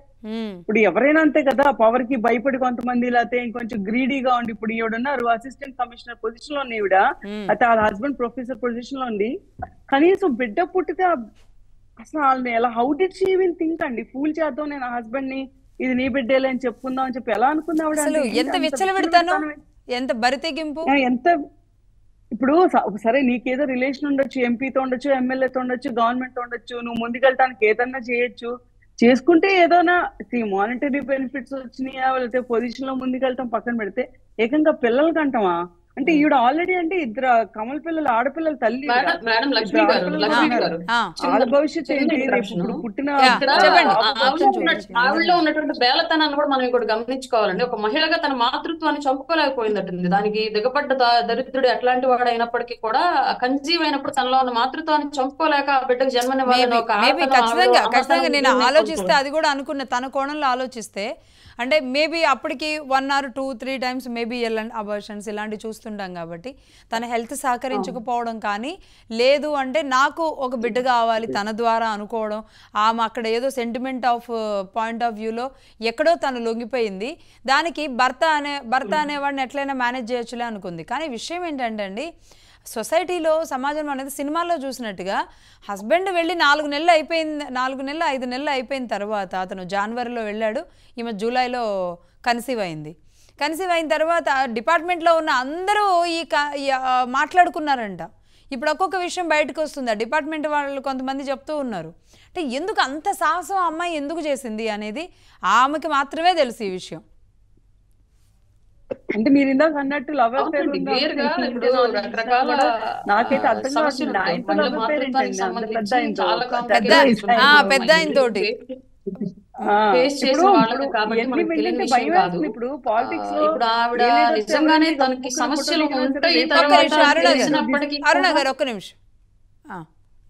ఇప్పుడు ఎవరైనా అంతే కదా, పవర్ కి భయపడి కొంతమంది, లేకపోతే ఇంకొంచెం గ్రీడీగా ఉండి. ఇప్పుడు ఈవిడున్నారు అసిస్టెంట్ కమిషనర్ పొజిషన్ లో ఉంది, ఈవిడ అయితే వాళ్ళ హస్బెండ్ ప్రొఫెసర్ పొజిషన్ లో ఉంది. కనీసం బిడ్డ పుట్టితే అసలు వాళ్ళని ఎలా, how did she even think అండి, ఫూల్ చేద్దాం నేను హస్బెండ్ ని, ఇది నీ బిడ్డేలే అని చెప్పుకుందాం అని చెప్పి ఎలా అనుకున్నావిడ? ఎంత విచ్చలవిడతాను, ఎంత బరితెగింపు, ఎంత ఇప్పుడు సరే నీకేదో రిలేషన్ ఉండొచ్చు, ఎంపీతో ఉండొచ్చు, ఎమ్మెల్యేతో ఉండొచ్చు, గవర్నమెంట్ ఉండొచ్చు, నువ్వు ముందుకెళ్ళటానికి ఏదన్నా చేయొచ్చు, చేసుకుంటే ఏదోనా మానిటరీ బెనిఫిట్స్ వచ్చినాయా లేకపోతే పొజిషన్ లో ముందుకెళ్ళటం పక్కన పెడితే ఏకంగా పిల్లలకి అంటామా అంటే ఈవిడ ఆల్రెడీ అంటే ఇద్దరు కమల పిల్లలు ఆడపిల్లల తల్లి ఈవిడ. మేడం లక్ష్మి ఇద్దరు గారు ఆడపిల్లలు లక్ష్మి ఉన్నారు. గారు వాళ్ళ భవిష్యత్తు చిన్న ఏంటి? రేపు ఇంట్రడక్షన్. ఇప్పుడు పుట్టిన ఇక్కడ చెప్పండి. ఆవిడలో ఉన్నటువంటి బేలతనాన్ని కూడా మనం ఇంకోటి గమనించుకోవాలండి. ఒక మహిళగా తన మాతృత్వాన్ని చంపుకోలేకపోయిందటండి. దానికి దిగబడ్డ దరిద్రుడు ఎట్లాంటి వాడు అయినప్పటికీ కూడా కన్సీవ్ అయినప్పుడు తనలో ఉన్న మాతృత్వాన్ని చంపుకోలేక ఆ బిడ్డకు జన్మనివ్వాలని ఒక మేబీ ఆడతనం, ఖచ్చితంగా ఆవిడ ఖచ్చితంగా నేను అమ్మతనం ఆలోచిస్తే అది కూడా అనుకున్న తన కోణంలో ఆలోచిస్తే అంటే మేబీ అప్పటికి 1 or 2, 3 times మేబీ అబార్షన్స్ ఇలాంటివి చూస్తుంటాం కాబట్టి తన హెల్త్ సహకరించకపోవడం కానీ లేదు అంటే నాకు ఒక బిడ్డ కావాలి తన ద్వారా అనుకోవడం ఆమె అక్కడ ఏదో సెంటిమెంట్ ఆఫ్ పాయింట్ ఆఫ్ వ్యూలో ఎక్కడో తను లొంగిపోయింది. దానికి భర్త అనేవాడిని ఎట్లయినా మేనేజ్ చేయొచ్చులే అనుకుంది. కానీ విషయం ఏంటంటే అండి సొసైటీలో సమాజం అనేది సినిమాల్లో చూసినట్టుగా హస్బెండ్ వెళ్ళి 4 నెలలు అయిపోయింది, 4 నెలలు 5 నెలలు అయిపోయిన తర్వాత అతను జనవరిలో వెళ్ళాడు, ఈమె జూలైలో కన్సీవ్ అయింది. కన్సీవ్ అయిన తర్వాత డిపార్ట్మెంట్లో ఉన్న అందరూ మాట్లాడుకున్నారంట. ఇప్పుడు ఒక్కొక్క విషయం బయటకు వస్తుంది. ఆ డిపార్ట్మెంట్ వాళ్ళు కొంతమంది చెప్తూ ఉన్నారు అంటే ఎందుకు అంత సాహసం అమ్మాయి ఎందుకు చేసింది అనేది ఆమెకి మాత్రమే తెలుసు ఈ విషయం. అంటే మీరు ఇందాక అన్నట్టు లవ్ అఫేర్ అవునండి, వేరుగా ఇప్పుడు రకరకాల నాకైతే అర్థం సమస్యలు కావట్లేదు. ఆయనతో మహిళా లవ్ అఫేర్ మాతృత్వానికి ఏంటండి? అంత పెద్ద సంబంధించి ఆయనతో చాలా పెద్ద ఆయన తోటి ఫేస్ చేసిన ఇప్పుడు వాళ్ళకి కాబట్టి మనకు తెలియని విషయం భయం కాదు. వేస్తుంది. ఇప్పుడు పాలిటిక్స్ లో ఇప్పుడు ఆవిడ నిజంగానే తనకి సమస్యలు ఉంటాయి తెలిసినప్పటికీ అరుణ గారు ఒక్క నిమిషం,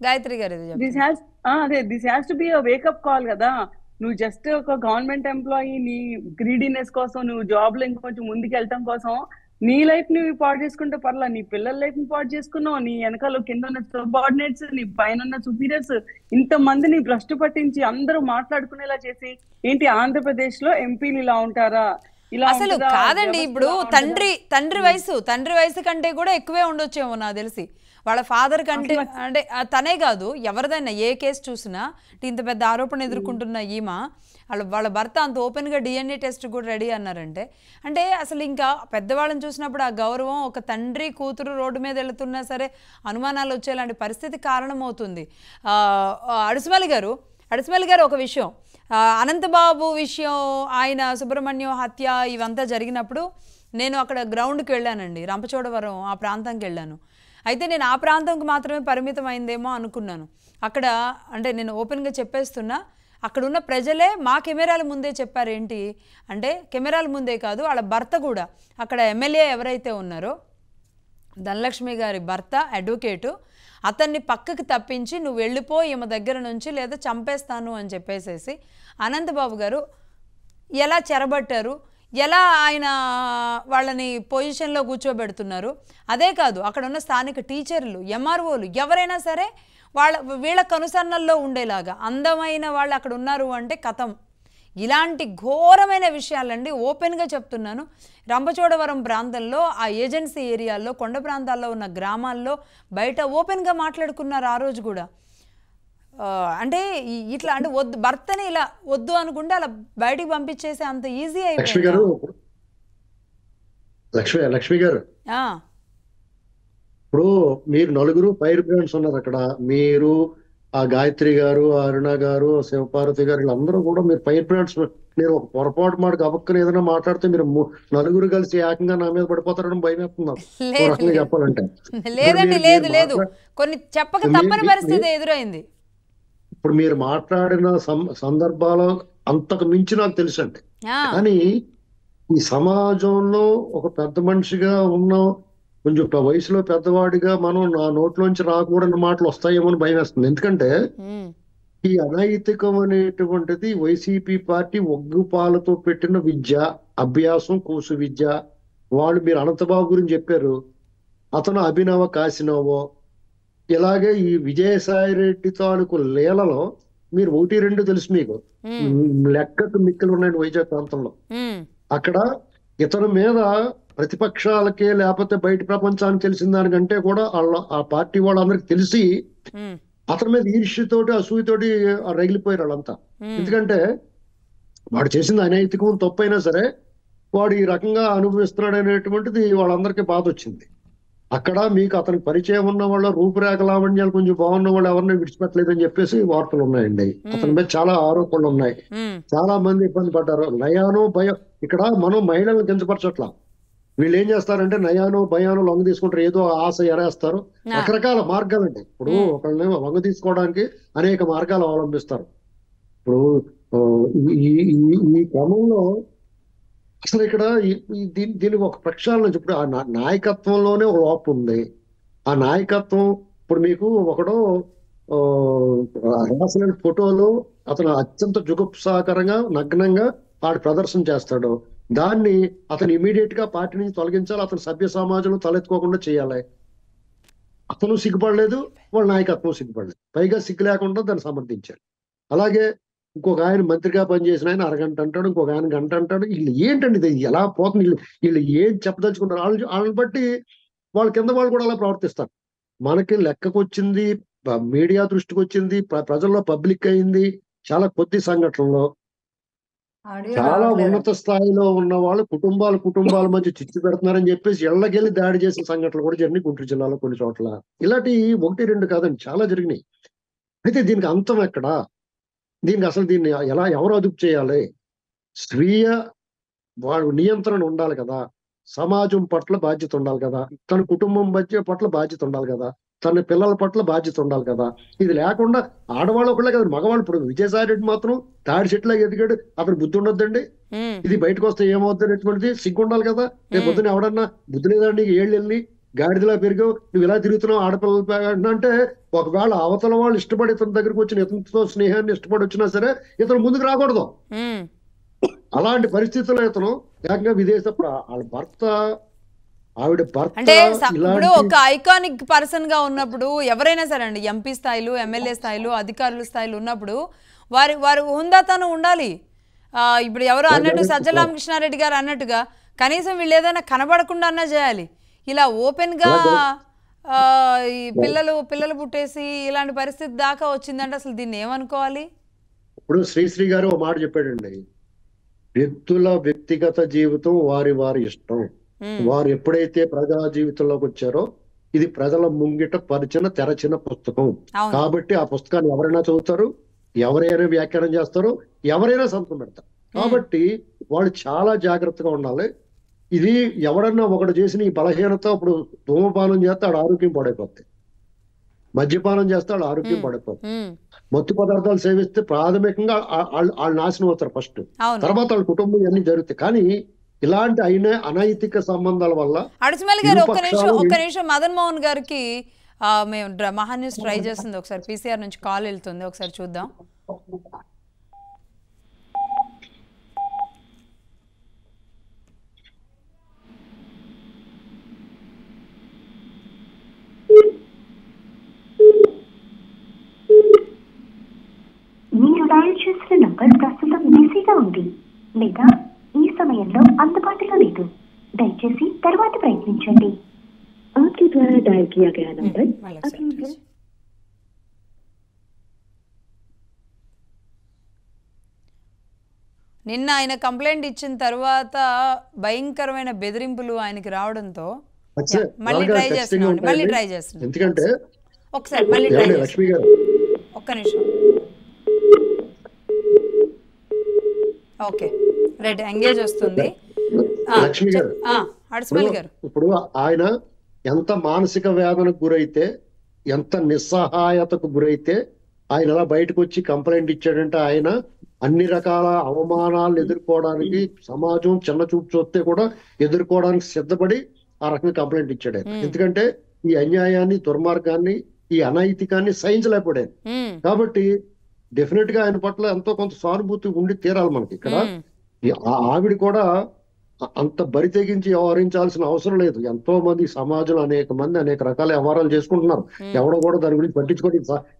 గాయత్రి గారు this has to be a wake up call కదా. నువ్వు జస్ట్ ఒక గవర్నమెంట్ ఎంప్లాయీ, నీ గ్రీడీనెస్ కోసం, నువ్వు జాబ్ లో ఇంకొంచెం ముందుకు వెళ్ళటం కోసం నీ లైఫ్ ని పాడు చేసుకుంటే పర్లా, నీ పిల్లల లైఫ్ ని పాడు చేసుకున్నావు, నీ వెనకాల కింద ఉన్న సబార్డినేట్స్, నీ పైన ఉన్న సుపీరియర్స్ ఇంతమందిని భ్రష్టు పట్టించి అందరూ మాట్లాడుకునేలా చేసి ఏంటి ఆంధ్రప్రదేశ్ లో ఎంపీలు ఇలా ఉంటారా? ఇలా అసలు కాదండి. ఇప్పుడు తండ్రి వయసు కంటే కూడా ఎక్కువే ఉండొచ్చేమో నాకు తెలిసి. వాళ్ళ ఫాదర్ కంటే అంటే తనే కాదు ఎవరిదైనా ఏ కేసు చూసినా ఇంత పెద్ద ఆరోపణ ఎదుర్కొంటున్న ఈమె వాళ్ళ భర్త అంత ఓపెన్గా DNA టెస్ట్ కూడా రెడీ అన్నారంటే అంటే అసలు ఇంకా పెద్దవాళ్ళని చూసినప్పుడు ఆ గౌరవం ఒక తండ్రి కూతురు రోడ్డు మీద వెళుతున్నా సరే అనుమానాలు వచ్చేలాంటి పరిస్థితి కారణమవుతుంది. అడుసుమల్లి గారు ఒక విషయం, అనంతబాబు విషయం, ఆయన సుబ్రహ్మణ్యం హత్య ఇవంతా జరిగినప్పుడు నేను అక్కడ గ్రౌండ్కి వెళ్ళానండి, రంపచోడవరం ఆ ప్రాంతానికి వెళ్ళాను. అయితే నేను ఆ ప్రాంతంకి మాత్రమే పరిమితం అయిందేమో అనుకున్నాను. అక్కడ అంటే నేను ఓపెన్గా చెప్పేస్తున్నా, అక్కడ ఉన్న ప్రజలే మా కెమెరాల ముందే చెప్పారు. ఏంటి అంటే కెమెరాల ముందే కాదు, వాళ్ళ భర్త కూడా అక్కడ ఎమ్మెల్యే ఎవరైతే ఉన్నారో ధనలక్ష్మి గారి భర్త అడ్వకేటు, అతన్ని పక్కకి తప్పించి నువ్వు వెళ్ళిపో ఈమె దగ్గర నుంచి లేదా చంపేస్తాను అని చెప్పేసేసి అనంతబాబు గారు ఎలా చెరబట్టారు, ఎలా ఆయన వాళ్ళని పొజిషన్లో కూర్చోబెడుతున్నారు. అదే కాదు అక్కడ ఉన్న స్థానిక టీచర్లు, MROలు ఎవరైనా సరే వీళ్ళ కనుసన్నల్లో ఉండేలాగా అందమైన వాళ్ళు అక్కడ ఉన్నారు అంటే కథం. ఇలాంటి ఘోరమైన విషయాలండి ఓపెన్గా చెప్తున్నాను. రంపచోడవరం ప్రాంతంలో ఆ ఏజెన్సీ ఏరియాల్లో కొండ ప్రాంతాల్లో ఉన్న గ్రామాల్లో బయట ఓపెన్గా మాట్లాడుకున్నారు ఆ రోజు కూడా. అంటే ఇట్లా అంటే వద్దు భర్తని ఇలా వద్దు అనుకుంటే అలా బయటికి పంపించేసి అంత ఈజీ అయిపోయింది. లక్ష్మి గారు ఇప్పుడు మీరు నలుగురు ఫైర్ బ్రాండ్స్ ఉన్నారు అక్కడ, మీరు ఆ గాయత్రి గారు, అరుణ గారు, శివపార్వతి గారు, వీళ్ళందరూ కూడా మీరు ఫైర్ బ్రాండ్స్. నేను ఒక పొరపాటు మాట గబక్కని ఏదైనా మాట్లాడితే మీరు నలుగురు కలిసి ఏకంగా నా మీద పడిపోతారని భయం వేస్తున్నాను చెప్పాలంటే. లేదండి, లేదు కొన్ని చెప్పక తప్పని పరిస్థితి ఎదురైంది. ఇప్పుడు మీరు మాట్లాడిన సందర్భాలు అంతకు మించి నాకు తెలుసు అండి. కానీ ఈ సమాజంలో ఒక పెద్ద మనిషిగా ఉన్న కొంచెం వయసులో పెద్దవాడిగా మనం నా నోట్లోంచి రాకూడని మాటలు వస్తాయేమో అని భయం వేస్తుంది. ఎందుకంటే ఈ అనైతికం అనేటువంటిది వైసీపీ పార్టీ ఒగ్గుపాలతో పెట్టిన విద్య, అభ్యాసం, కూసు విద్య. వాళ్ళు మీరు అనంతబాబు గురించి చెప్పారు, అతను అభినవ కాశీనవో. ఇలాగే ఈ విజయసాయి రెడ్డి తాలూకు లీలలో మీరు 1-2 తెలుసు మీకు, లెక్కకు మిక్కలు ఉన్నాయండి వైజాగ్ ప్రాంతంలో. అక్కడ ఇతని మీద ప్రతిపక్షాలకే లేకపోతే బయట ప్రపంచానికి తెలిసిన దానికంటే కూడా ఆ పార్టీ వాళ్ళందరికి తెలిసి అతని మీద ఈర్ష్యతోటి అసూయతోటి రగిలిపోయారు వాళ్ళంతా. ఎందుకంటే వాడు చేసింది అనైతికం తప్పైనా సరే వాడు ఈ రకంగా అనుభవిస్తున్నాడు అనేటువంటిది వాళ్ళందరికీ బాధ వచ్చింది. అక్కడ మీకు అతనికి పరిచయం ఉన్న వాళ్ళ రూపురేఖ లావణ్యాలు కొంచెం బాగున్న వాళ్ళు ఎవరిని విడిచిపెట్టలేదని చెప్పేసి వార్తలు ఉన్నాయండి. అతని మీద చాలా ఆరోపణలు ఉన్నాయి, చాలా మంది ఇబ్బంది పడ్డారు. నయానో భయం. ఇక్కడ మనం మహిళలను కించపరచట్లా, వీళ్ళు ఏం చేస్తారంటే నయానో భయానో లొంగ తీసుకుంటారు, ఏదో ఆశ ఎరేస్తారు. రకరకాల మార్గాలండి. ఇప్పుడు ఒకళ్ళని లొంగ తీసుకోవడానికి అనేక మార్గాలు అవలంబిస్తారు. ఇప్పుడు ఈ క్రమంలో అసలు ఇక్కడ దీనికి ఒక ప్రక్షాళన ఇప్పుడు ఆ నాయకత్వంలోనే ఒక లోపం ఉంది. ఆ నాయకత్వం ఇప్పుడు మీకు ఒకడు రాసిన ఫోటోలు అతను అత్యంత జుగుప్సాకరంగా నగ్నంగా ఆడు ప్రదర్శన చేస్తాడు. దాన్ని అతను ఇమీడియట్ గా పార్టీ నుంచి తొలగించాలి, అతను సభ్య సమాజంలో తలెత్తుకోకుండా చేయాలి. అతను సిగ్గుపడలేదు, వాళ్ళ నాయకత్వం సిగ్గుపడలేదు, పైగా సిగ్గు లేకుండా దాన్ని సమర్థించారు. అలాగే ఇంకొక ఆయన మంత్రిగా పనిచేసిన ఆయన అరగంట అంటాడు, ఇంకొక ఆయన గంట అంటాడు. వీళ్ళు ఏంటండి ఇది ఎలా పోతుంది, వీళ్ళు ఏం చెప్పదలుచుకున్నారు వాళ్ళని బట్టి వాళ్ళ కింద వాళ్ళు కూడా అలా ప్రవర్తిస్తారు. మనకి లెక్కకు వచ్చింది, మీడియా దృష్టికి వచ్చింది, ప్రజల్లో పబ్లిక్ అయింది చాలా కొద్ది సంఘటనలో. చాలా ఉన్నత స్థాయిలో ఉన్న వాళ్ళు కుటుంబాల మధ్య చిచ్చు పెడుతున్నారని చెప్పేసి ఇళ్లకెళ్ళి దాడి చేసిన సంఘటనలు కూడా జరిగినాయి గుంటూరు జిల్లాలో కొన్ని చోట్ల. ఇలాంటి 1-2 కాదండి, చాలా జరిగినాయి. అయితే దీనికి అంతం ఎక్కడా? దీన్ని ఎవరు అదుపు చేయాలి? స్వీయ నియంత్రణ ఉండాలి కదా, సమాజం పట్ల బాధ్యత ఉండాలి కదా, తన కుటుంబం పట్ల బాధ్యత ఉండాలి కదా, తన పిల్లల పట్ల బాధ్యత ఉండాలి కదా. ఇది లేకుండా ఆడవాళ్ళు ఒకళ్ళే కదా, మగవాళ్ళు. ఇప్పుడు విజయసాయి రెడ్డి మాత్రం తాడి చెట్లా ఎదిగాడు, అతను బుద్ధి ఉండొద్దండి. ఇది బయటకు వస్తే ఏమవుద్ది అనేటువంటిది సిగ్గు ఉండాలి కదా. రేపు పొద్దున ఎవడన్నా బుద్ధి లేదండి, ఏళ్ళు వెళ్ళి గాడిదలా పెరిగావు, నువ్వు ఇలా తిరుగుతున్నావు ఆడపిల్లలు అంటే, ఒకవేళ అవతల వాళ్ళు ఇష్టపడి ఇతని దగ్గరకు వచ్చిన, ఇతనితో స్నేహాన్ని ఇష్టపడి వచ్చినా సరే ఇతను ముందుకు రాకూడదు. అలాంటి పరిస్థితుల్లో ఇతను ఏకంగా వాళ్ళ భర్త ఆవిడ భర్త అంటే ఇప్పుడు ఒక ఐకానిక్ పర్సన్ గా ఉన్నప్పుడు ఎవరైనా సరే అండి, ఎంపీ స్థాయిలు, ఎమ్మెల్యే స్థాయిలు, అధికారుల స్థాయిలు ఉన్నప్పుడు వారి హుందాతనం ఉండాలి. ఇప్పుడు ఎవరో అన్నట్టు సజ్జల రామకృష్ణారెడ్డి గారు అన్నట్టుగా కనీసం వీళ్ళు ఏదైనా కనబడకుండా అన్నా చేయాలి. ఇలా ఓపెన్ గా ఈ పిల్లలు పుట్టేసి ఇలాంటి పరిస్థితి దాకా వచ్చిందంటే అసలు దీన్ని ఏమనుకోవాలి? ఇప్పుడు శ్రీశ్రీ గారు ఒక మాట చెప్పాడండి, వ్యక్తుల వ్యక్తిగత జీవితం వారి ఇష్టం. వారు ఎప్పుడైతే ప్రజా జీవితంలోకి వచ్చారో ఇది ప్రజల ముంగిట తెరచిన పుస్తకం కాబట్టి ఆ పుస్తకాన్ని ఎవరైనా చదువుతారు, ఎవరైనా వ్యాఖ్యానం చేస్తారు, ఎవరైనా సంతకం పెడతారు. కాబట్టి వాళ్ళు చాలా జాగ్రత్తగా ఉండాలి. ఇది ఎవరన్నా ఒకటి చేసిన ఈ బలహీనత, ఇప్పుడు ధూమపానం చేస్తే ఆడు ఆరోగ్యం పాడైపోతుంది, మద్యపానం చేస్తే వాళ్ళు ఆరోగ్యం పడిపోతుంది, మత్తు పదార్థాలు సేవిస్తే ప్రాథమికంగా వాళ్ళు నాశనం అవుతారు ఫస్ట్, తర్వాత వాళ్ళ కుటుంబం ఇవన్నీ జరుగుతాయి. కానీ ఇలాంటి అనైతిక సంబంధాల వల్ల అడుసుమల్లి గారు ఒక్క నిమిషం మదన్ మోహన్ గారికి మేము మహాన్యూస్ ట్రై చేస్తుంది, ఒకసారి పీసీఆర్ నుంచి కాల్ వెళ్తుంది, ఒకసారి చూద్దాం. మీరు డయల్ చేసిన నంబర్ ప్రస్తుతం బిజీగా ఉంది లేదా ఈ సమయంలో అందుబాటులో లేదు, దయచేసి తర్వాత ప్రయత్నించండి. आपके द्वारा डायल किया गया नंबर నిన్న ఆయన కంప్లైంట్ ఇచ్చిన తర్వాత భయంకరమైన బెదిరింపులు ఆయనకి రావడంతో మళ్ళీ ట్రై చేస్తున్నాం. ఎందుకంటే ఒకసారి మళ్ళీ ట్రై చేస్తాం, ఒక్క నిమిషం. ఓకే రైట్, ఎంగేజ్ వస్తుంది. లక్ష్మి గారు, ఇప్పుడు ఆయన ఎంత మానసిక వేదనకు గురైతే, ఎంత నిస్సహాయతకు గురైతే ఆయన అలా బయటకు వచ్చి కంప్లైంట్ ఇచ్చాడంటే, ఆయన అన్ని రకాల అవమానాలు ఎదుర్కోవడానికి, సమాజం చిన్న చూపు చూస్తే కూడా ఎదుర్కోవడానికి సిద్ధపడి ఆ రకంగా కంప్లైంట్ ఇచ్చాడు. ఎందుకంటే ఈ అన్యాయాన్ని, దుర్మార్గాన్ని, ఈ అనైతికాన్ని సహించలేకపోయాడు. కాబట్టి డెఫినెట్ గా ఆయన పట్ల ఎంతో కొంత సానుభూతి ఉండి తీరాలి మనకి. ఇక్కడ ఆవిడ కూడా అంత బరి తెగించి వ్యవహరించాల్సిన అవసరం లేదు. ఎంతో మంది సమాజంలో అనేక మంది అనేక రకాల వ్యవహారాలు చేసుకుంటున్నారు, ఎవడో కూడా దాని గురించి పట్టించుకోండి.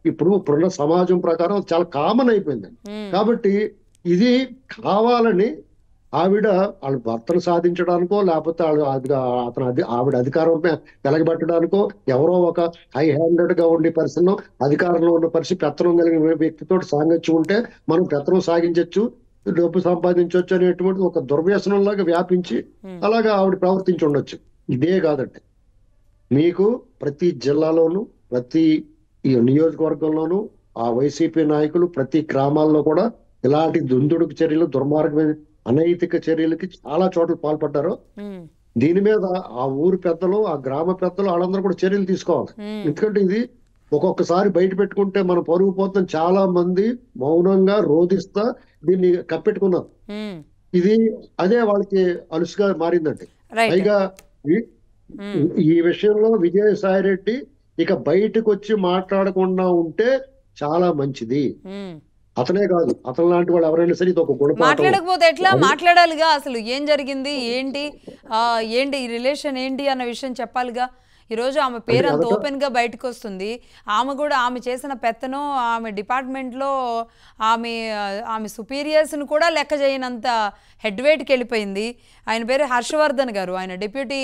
ఇప్పుడున్న సమాజం ప్రకారం చాలా కామన్ అయిపోయింది. కాబట్టి ఇది కావాలని ఆవిడ వాళ్ళ భర్తను సాధించడానికో, లేకపోతే ఆవిడ అధికారం వెలగబెట్టడానికో, ఎవరో ఒక హై హ్యాండెడ్ గా ఉండే పర్సన్, అధికారంలో ఉన్న పరిస్థితి, పెత్తనం కలిగిన వ్యక్తితో సాగించి ఉంటే మనం పెత్తనం సాగించవచ్చు, డబ్బు సంపాదించవచ్చు అనేటువంటి ఒక దుర్వ్యసనంలాగా వ్యాపించి అలాగా ఆవిడ ప్రవర్తించి ఉండొచ్చు. ఇదే కాదండి, మీకు ప్రతి జిల్లాలోనూ, ప్రతి నియోజకవర్గంలోనూ ఆ వైసీపీ నాయకులు ప్రతి గ్రామాల్లో కూడా ఇలాంటి దుందుడుకు చర్యలు, దుర్మార్గమైన అనైతిక చర్యలకి చాలా చోట్ల పాల్పడ్డారు. దీని మీద ఆ ఊరు పెద్దలు, ఆ గ్రామ పెద్దలు వాళ్ళందరూ కూడా చర్యలు తీసుకోవాలి. ఎందుకంటే ఇది ఒక్కొక్కసారి బయట పెట్టుకుంటే మన పరుగు పోతుంది. చాలా మంది మౌనంగా రోధిస్తా దీన్ని కప్పెట్టుకున్నారు. ఇది అదే వాళ్ళకి అలుసుగా మారిందండి. పైగా ఈ విషయంలో విజయసాయి రెడ్డి ఇక బయటకు వచ్చి మాట్లాడకుండా ఉంటే చాలా మంచిది. అతనే కాదు, అతను లాంటి వాళ్ళు ఎవరైనా సరే ఇది ఒక గుణపాఠం. మాట్లాడకపోతే ఎట్లా? మాట్లాడాలిగా. అసలు ఏం జరిగింది, ఏంటి ఏంటి ఈ రిలేషన్ ఏంటి అన్న విషయం చెప్పాలిగా. ఈరోజు ఆమె పేరు అంత ఓపెన్గా బయటకు వస్తుంది. ఆమె కూడా ఆమె చేసిన పెత్తనం, ఆమె డిపార్ట్మెంట్లో ఆమె సుపీరియర్స్ని కూడా లెక్క చేయనంత హెడ్ వెయిట్కి వెళ్ళిపోయింది. ఆయన పేరు హర్షవర్ధన్ గారు. ఆయన డిప్యూటీ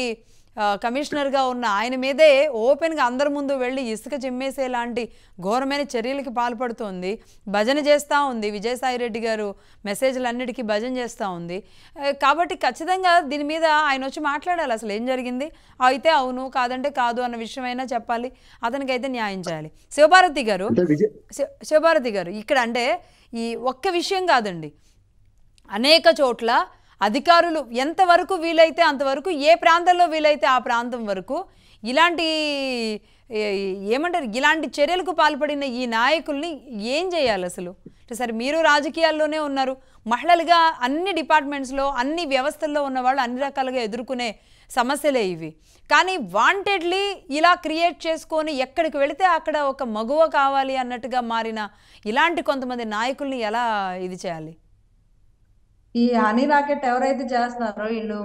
కమిషనర్గా ఉన్న ఆయన మీదే ఓపెన్గా అందరి ముందు వెళ్ళి ఇసుక చిమ్మేసేలాంటి ఘోరమైన చర్యలకి పాల్పడుతోంది. భజన చేస్తూ ఉంది. విజయసాయి రెడ్డి గారు మెసేజ్లన్నిటికీ భజన చేస్తూ ఉంది. కాబట్టి ఖచ్చితంగా దీని మీద ఆయన వచ్చి మాట్లాడాలి. అసలు ఏం జరిగింది, అయితే అవును, కాదంటే కాదు అన్న విషయమైనా చెప్పాలి. అతనికైతే న్యాయం చేయాలి. శివభారతి గారు ఇక్కడ అంటే ఈ ఒక్క విషయం కాదండి, అనేక చోట్ల అధికారులు ఎంతవరకు వీలైతే అంతవరకు, ఏ ప్రాంతంలో వీలైతే ఆ ప్రాంతం వరకు ఇలాంటి ఏమంటారు ఇలాంటి చర్యలకు పాల్పడిన ఈ నాయకుల్ని ఏం చేయాలి అసలు? సరే, మీరు రాజకీయాల్లోనే ఉన్నారు, మహిళలుగా అన్ని డిపార్ట్మెంట్స్లో అన్ని వ్యవస్థల్లో ఉన్న వాళ్ళు అన్ని రకాలుగా ఎదుర్కొనే సమస్యలే ఇవి. కానీ వాంటెడ్లీ ఇలా క్రియేట్ చేసుకొని ఎక్కడికి వెళితే అక్కడ ఒక మగువ కావాలి అన్నట్టుగా మారిన ఇలాంటి కొంతమంది నాయకుల్ని ఎలా ఇది చేయాలి? ఈ హనీ రాకెట్ ఎవరైతే చేస్తున్నారో వీళ్ళు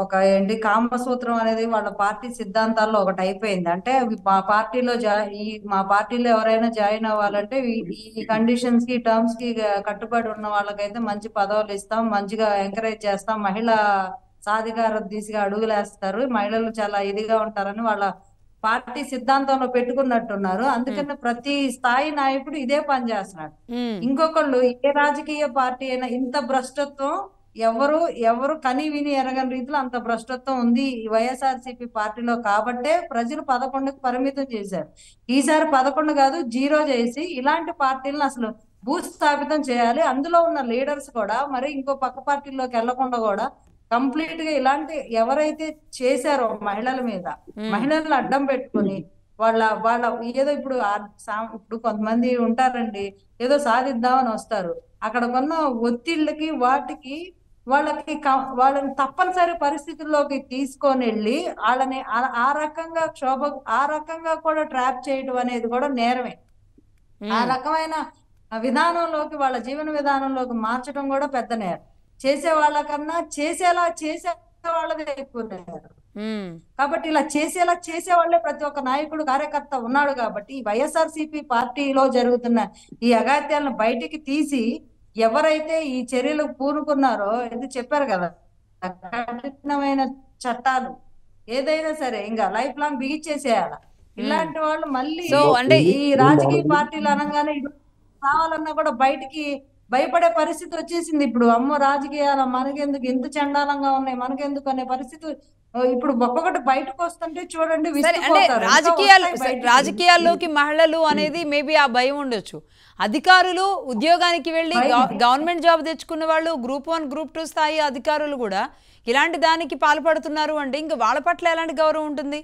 ఒక ఏంటి కామసూత్రం అనేది వాళ్ళ పార్టీ సిద్ధాంతాల్లో ఒకటి అయిపోయింది. అంటే మా పార్టీలో ఎవరైనా జాయిన్ అవ్వాలంటే ఈ కండిషన్స్ కి టర్మ్స్ కి కట్టుబడి ఉన్న వాళ్ళకైతే మంచి పదవులు ఇస్తాం, మంచిగా ఎంకరేజ్ చేస్తాం, మహిళా సాధికార దిశగా అడుగులేస్తారు, మహిళలు చాలా ఇదిగా ఉంటారని వాళ్ళ పార్టీ సిద్ధాంతంలో పెట్టుకున్నట్టున్నారు. అందుకని ప్రతి స్థాయి నాయకుడు ఇదే పని చేస్తున్నాడు. ఇంకొకళ్ళు ఏ రాజకీయ పార్టీ అయినా ఇంత భ్రష్టత్వం ఎవరు కని విని ఎరగని రీతిలో అంత భ్రష్టత్వం ఉంది ఈ వైఎస్ఆర్సీపీ పార్టీలో. కాబట్టే ప్రజలు 11కి పరిమితం చేశారు. ఈసారి 11 కాదు 0 చేసి ఇలాంటి పార్టీలను అసలు భూస్థాపితం చేయాలి. అందులో ఉన్న లీడర్స్ కూడా మరి ఇంకో పక్క పార్టీల్లోకి వెళ్లకుండా కూడా కంప్లీట్ గా ఇలాంటి ఎవరైతే చేశారో మహిళల మీద, మహిళలను అడ్డం పెట్టుకుని వాళ్ళ ఏదో ఇప్పుడు కొంతమంది ఉంటారండి, ఏదో సాధిద్దామని వస్తారు, అక్కడ కొన్న ఒత్తిళ్ళకి వాటికి వాళ్ళని తప్పనిసరి పరిస్థితుల్లోకి తీసుకొని వెళ్ళి వాళ్ళని ఆ రకంగా కూడా ట్రాప్ చేయడం అనేది కూడా నేరమే. ఆ రకమైన విధానంలోకి వాళ్ళ జీవన విధానంలోకి మార్చడం కూడా పెద్ద నేరం. చేసే వాళ్ళకన్నా చేసే వాళ్ళదే ఎక్కువ నేరం. కాబట్టి ఇలా చేసే వాళ్ళే ప్రతి ఒక్క నాయకుడు కార్యకర్త ఉన్నాడు. కాబట్టి వైఎస్ఆర్సీపీ పార్టీలో జరుగుతున్న ఈ అఘాయిత్యాలను బయటికి తీసి ఎవరైతే ఈ చర్యలు పూనుకున్నారో, ఇది చెప్పారు కదా, కఠినమైన చట్టాలు ఏదైనా సరే ఇంకా లైఫ్ లాంగ్ బిగిచ్చేసేయాల. ఇలాంటి వాళ్ళు మళ్ళీ అంటే ఈ రాజకీయ పార్టీలు అనగానే కావాలన్నా కూడా బయటికి భయపడే పరిస్థితి వచ్చేసింది. ఇప్పుడు అమ్మో రాజకీయాలు మనకెందుకు, ఎంత చండాలంగా ఉన్నాయి మనకెందుకు అనే పరిస్థితి ఇప్పుడు ఒక్కొక్కటి బయటకు వస్తుంటే చూడండి. రాజకీయాల్లోకి మహిళలు అనేది మేబీ ఆ భయం ఉండొచ్చు. అధికారులు ఉద్యోగానికి వెళ్ళి గవర్నమెంట్ జాబ్ తెచ్చుకున్న వాళ్ళు గ్రూప్ 1 గ్రూప్ 2 స్థాయి అధికారులు కూడా ఇలాంటి దానికి పాల్పడుతున్నారు అంటే ఇంకా వాళ్ళ పట్ల ఎలాంటి గౌరవం ఉంటుంది?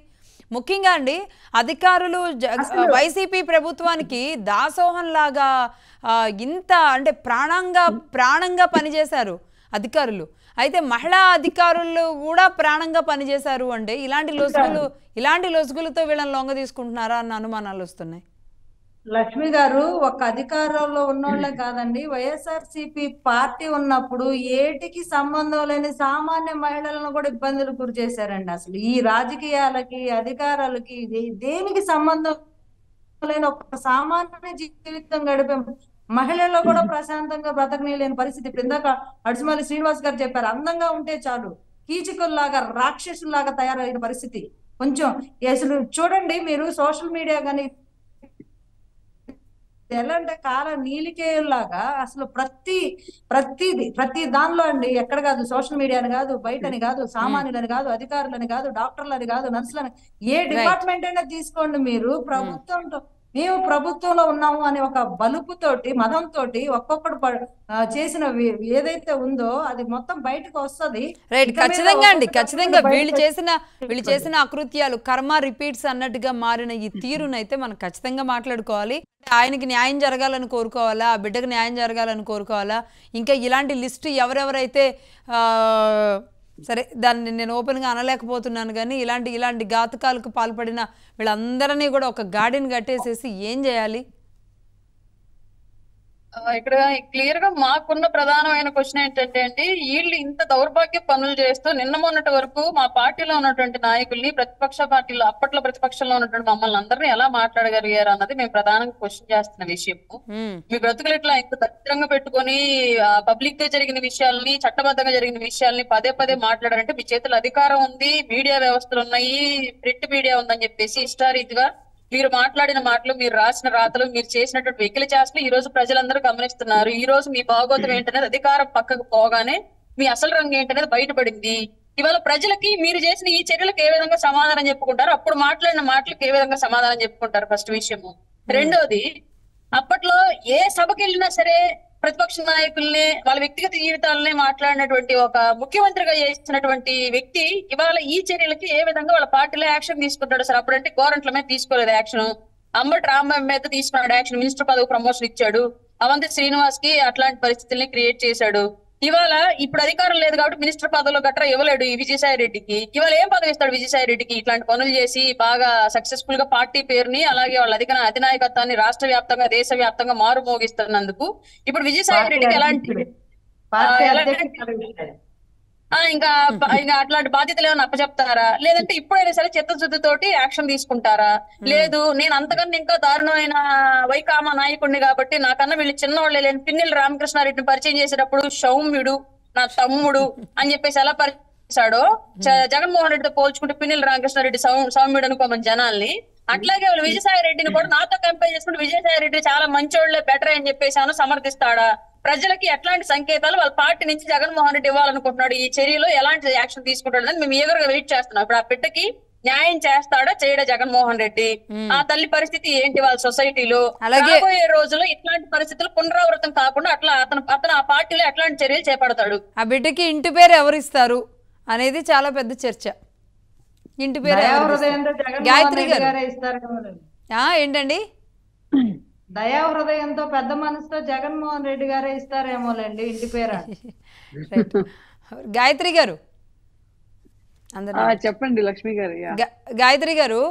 ముఖ్యంగా అండి, అధికారులు వైసీపీ ప్రభుత్వానికి దాసోహంలాగా ఇంత అంటే ప్రాణంగా పనిచేశారు అధికారులు. అయితే మహిళా అధికారులు కూడా ప్రాణంగా పనిచేశారు అంటే ఇలాంటి లొసుగులతో వీళ్ళని లొంగ తీసుకుంటున్నారా అన్న అనుమానాలు వస్తున్నాయి. లక్ష్మి గారు, ఒక అధికారంలో ఉన్నోళ్లే కాదండి, వైఎస్ఆర్సీపీ పార్టీ ఉన్నప్పుడు ఏటికి సంబంధం లేని సామాన్య మహిళలను కూడా ఇబ్బందులు గురి చేశారండి. అసలు ఈ రాజకీయాలకి అధికారాలకి దేనికి సంబంధం లేని ఒక సామాన్య జీవితం గడిపే మహిళల్లో కూడా ప్రశాంతంగా బ్రతకలేని పరిస్థితి. ఇప్పుడు ఇందాక అడుసుమల్లి శ్రీనివాస్ గారు చెప్పారు, అందంగా ఉంటే చాలు కీచకుల్లాగా రాక్షసుల్లాగా తయారైన పరిస్థితి. కొంచెం అసలు చూడండి మీరు సోషల్ మీడియా కానీ ఎలా అంటే కాల నీలికేయుల్లాగా అసలు ప్రతి దానిలో అండి, ఎక్కడ కాదు, సోషల్ మీడియాని కాదు, బయటని కాదు, సామాన్యులని కాదు, అధికారులని కాదు, డాక్టర్లని కాదు, నర్సులని, ఏ డిపార్ట్మెంట్ అయినా తీసుకోండి మీరు, ప్రభుత్వంతో మేము ప్రభుత్వంలో ఉన్నాము అని ఒక బలుపుతోటి మదంతో ఒక్కొక్కడు చేసిన ఏదైతే ఉందో అది మొత్తం బయటకు వస్తుంది. రైట్, ఖచ్చితంగా అండి, ఖచ్చితంగా వీళ్ళు చేసిన అకృత్యాలు కర్మ రిపీట్స్ అన్నట్టుగా మారిన ఈ తీరునైతే మనం ఖచ్చితంగా మాట్లాడుకోవాలి. ఆయనకి న్యాయం జరగాలని కోరుకోవాలా, ఆ బిడ్డకు న్యాయం జరగాలని కోరుకోవాలా, ఇంకా ఇలాంటి లిస్టు ఎవరెవరైతే సరే దాన్ని నేను ఓపెన్గా అనలేకపోతున్నాను కానీ ఇలాంటి ఘాతుకాలకు పాల్పడిన వీళ్ళందరినీ కూడా ఒక గాడిని కట్టేసేసి ఏం చేయాలి? ఇక్కడ క్లియర్ గా మాకున్న ప్రధానమైన క్వశ్చన్ ఏంటంటే అండి, వీళ్ళు ఇంత దౌర్భాగ్య పనులు చేస్తూ నిన్న మొన్నటి వరకు మా పార్టీలో ఉన్నటువంటి నాయకుల్ని ప్రతిపక్ష పార్టీలో అప్పట్లో ప్రతిపక్షంలో ఉన్నటువంటి మమ్మల్ని అందరినీ ఎలా మాట్లాడగలిగారు అన్నది మేము ప్రధానంగా క్వశ్చన్ చేస్తున్న విషయము. మీ బ్రతుకులు ఇట్లా ఇంత దరిద్రంగా పెట్టుకొని పబ్లిక్ గా జరిగిన విషయాల్ని, చట్టబద్ధంగా జరిగిన విషయాల్ని పదే పదే మాట్లాడారంటే మీ చేతుల్లో అధికారం ఉంది, మీడియా వ్యవస్థలు ఉన్నాయి, ప్రింట్ మీడియా ఉందని చెప్పేసి ఇష్టారీతిగా మీరు మాట్లాడిన మాటలు, మీరు రాసిన రాతలు, మీరు చేసినటువంటి వెకిలి చేష్టలు ఈ రోజు ప్రజలందరూ గమనిస్తున్నారు. ఈ రోజు మీ భాగోతం ఏంటనేది అధికారం పక్కకు పోగానే మీ అసలు రంగు ఏంటనేది బయటపడింది. ఇవాళ ప్రజలకి మీరు చేసిన ఈ చర్యలకు ఏ విధంగా సమాధానం చెప్పుకుంటారు, అప్పుడు మాట్లాడిన మాటలకు ఏ విధంగా సమాధానం చెప్పుకుంటారు ఫస్ట్ విషయము. రెండోది, అప్పట్లో ఏ సభకి వెళ్ళినా సరే ప్రతిపక్ష నాయకుల్ని వాళ్ళ వ్యక్తిగత జీవితాలనే మాట్లాడినటువంటి ఒక ముఖ్యమంత్రిగా చేసినటువంటి వ్యక్తి ఇవాళ ఈ చర్యలకి ఏ విధంగా వాళ్ళ పార్టీలో యాక్షన్ తీసుకుంటాడు సార్? అప్పుడంటే గవర్నమెంట్ల మీద తీసుకోలేదు యాక్షన్, అంబటి రాంబాబు మీద తీసుకున్నాడు యాక్షన్, మినిస్టర్ పదవి ప్రమోషన్ ఇచ్చాడు, అవంతి శ్రీనివాస్ కి అట్లాంటి పరిస్థితుల్ని క్రియేట్ చేశాడు. ఇవాళ ఇప్పుడు అధికారం లేదు కాబట్టి మినిస్టర్ పదవిలో గట్రా ఇవ్వలేడు ఈ విజయసాయి రెడ్డికి. ఇవాళ ఏం పదవి ఇస్తాడు విజయసాయి రెడ్డికి? ఇట్లాంటి పనులు చేసి బాగా సక్సెస్ఫుల్ గా పార్టీ పేరుని అలాగే వాళ్ళ అధినాయకత్వాన్ని రాష్ట్ర వ్యాప్తంగా దేశ వ్యాప్తంగా మారు మోగిస్తున్నందుకు ఇప్పుడు విజయసాయి రెడ్డికి ఎలాంటి ఇంకా అట్లాంటి బాధ్యతలు ఏమైనా అప్పచెప్తారా? లేదంటే ఇప్పుడైనా సరే చిత్తశుద్ధితోటి యాక్షన్ తీసుకుంటారా? లేదు నేను అంతకన్నా ఇంకా దారుణమైన వైకామా నాయకుడిని కాబట్టి నాకన్నా వీళ్ళు చిన్నవాళ్ళే లేని పిన్నెల్లి రామకృష్ణారెడ్డిని పరిచయం చేసేటప్పుడు సౌమ్యుడు నా తమ్ముడు అని చెప్పేసి ఎలా పరిచయాడో జగన్మోహన్ రెడ్డితో పోల్చుకుంటే పిన్నెల్లి రామకృష్ణారెడ్డి సౌమ్యుడు అనుకోమని జనాల్ని, అట్లాగే వాళ్ళు విజయసాయి రెడ్డిని కూడా నాతో కంపేర్ చేసుకుంటే విజయసాయి రెడ్డి చాలా మంచోళ్లే బెటర్ అని చెప్పేసి సమర్థిస్తాడా? ప్రజలకి ఎట్లాంటి సంకేతాలు వాళ్ళ పార్టీ నుంచి జగన్మోహన్ రెడ్డి ఇవ్వాలనుకుంటున్నాడు, ఈ చర్యలో ఎలాంటి యాక్షన్ తీసుకుంటాడు అని మేము ఎదురుగా వెయిట్ చేస్తున్నాం. ఇప్పుడు ఆ బిడ్డకి న్యాయం చేస్తాడా చేయడా జగన్మోహన్ రెడ్డి? ఆ తల్లి పరిస్థితి ఏంటి వాళ్ళ సొసైటీలో? రాబోయే రోజుల్లో ఇట్లాంటి పరిస్థితులు పునరావృతం కాకుండా అతను ఆ పార్టీలో ఎట్లాంటి చర్యలు చేపడతాడు? ఆ బిడ్డకి ఇంటి పేరు ఎవరిస్తారు అనేది చాలా పెద్ద చర్చ. ఇంటి పేరు గాయత్రి గారు ఏంటండి? దయా హృదయంతో పెద్ద మనసుతో జగన్మోహన్ రెడ్డి గారే ఇస్తారేమోలేండి ఇంటి పేరు. గాయత్రి గారు చెప్పండి. లక్ష్మి గారు. గాయత్రి గారు,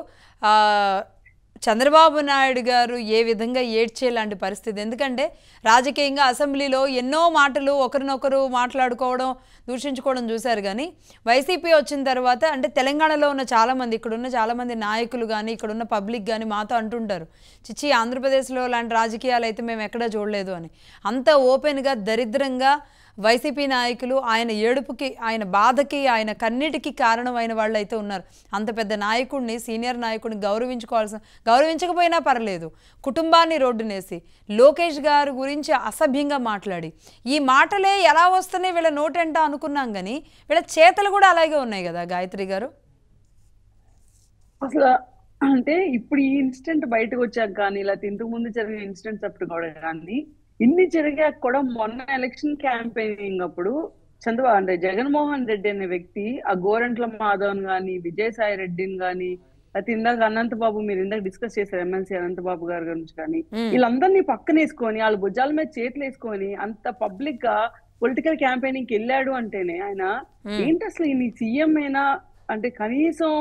చంద్రబాబు నాయుడు గారు ఏ విధంగా ఏడ్చేలాంటి పరిస్థితి? ఎందుకంటే రాజకీయంగా అసెంబ్లీలో ఎన్నో మాటలు ఒకరినొకరు మాట్లాడుకోవడం, దూషించుకోవడం చూశారు. కానీ వైసీపీ వచ్చిన తర్వాత అంటే తెలంగాణలో ఉన్న చాలామంది, ఇక్కడున్న చాలామంది నాయకులు కానీ ఇక్కడున్న పబ్లిక్ కానీ మాతో అంటుంటారు, చిచ్చి ఆంధ్రప్రదేశ్లో లాంటి రాజకీయాలు అయితే మేము ఎక్కడా చూడలేదు అని. అంత ఓపెన్గా దరిద్రంగా వైసీపీ నాయకులు ఆయన ఏడుపుకి, ఆయన బాధకి, ఆయన కన్నీటికి కారణమైన వాళ్ళు అయితే ఉన్నారు. అంత పెద్ద నాయకుడిని, సీనియర్ నాయకుడిని గౌరవించకపోయినా పర్లేదు, కుటుంబాన్ని రోడ్డునేసి లోకేష్ గారి గురించి అసభ్యంగా మాట్లాడి ఈ మాటలే ఎలా వస్తున్నాయి వీళ్ళ నోటంట అనుకున్నాం. కానీ వీళ్ళ చేతలు కూడా అలాగే ఉన్నాయి కదా గాయత్రి గారు. అసలు అంటే ఇప్పుడు ఈ ఇన్సిడెంట్ బయటకు వచ్చాక కానీ ఇలా ఇంతకు ముందు జరిగిన ఇన్సిడెంట్స్ అప్పుడు కూడా కానీ ఇన్ని జరిగాక కూడా మొన్న ఎలక్షన్ క్యాంపెయినింగ్ అప్పుడు అంటే జగన్మోహన్ రెడ్డి అనే వ్యక్తి ఆ గోరంట్ల మాధవన్ గాని, విజయసాయి రెడ్డిని గాని, అయితే ఇందాక అనంతబాబు మీరు ఇందాక డిస్కస్ చేశారు ఎమ్మెల్సీ అనంతబాబు గారి గురించి కానీ, వీళ్ళందరినీ పక్కన వేసుకొని వాళ్ళ భుజాల మీద చేతులు వేసుకొని అంత పబ్లిక్ గా పొలిటికల్ క్యాంపెయినింగ్ కి వెళ్ళాడు అంటేనే ఆయన ఏంటి అసలు ఈ సీఎం అయినా అంటే కనీసం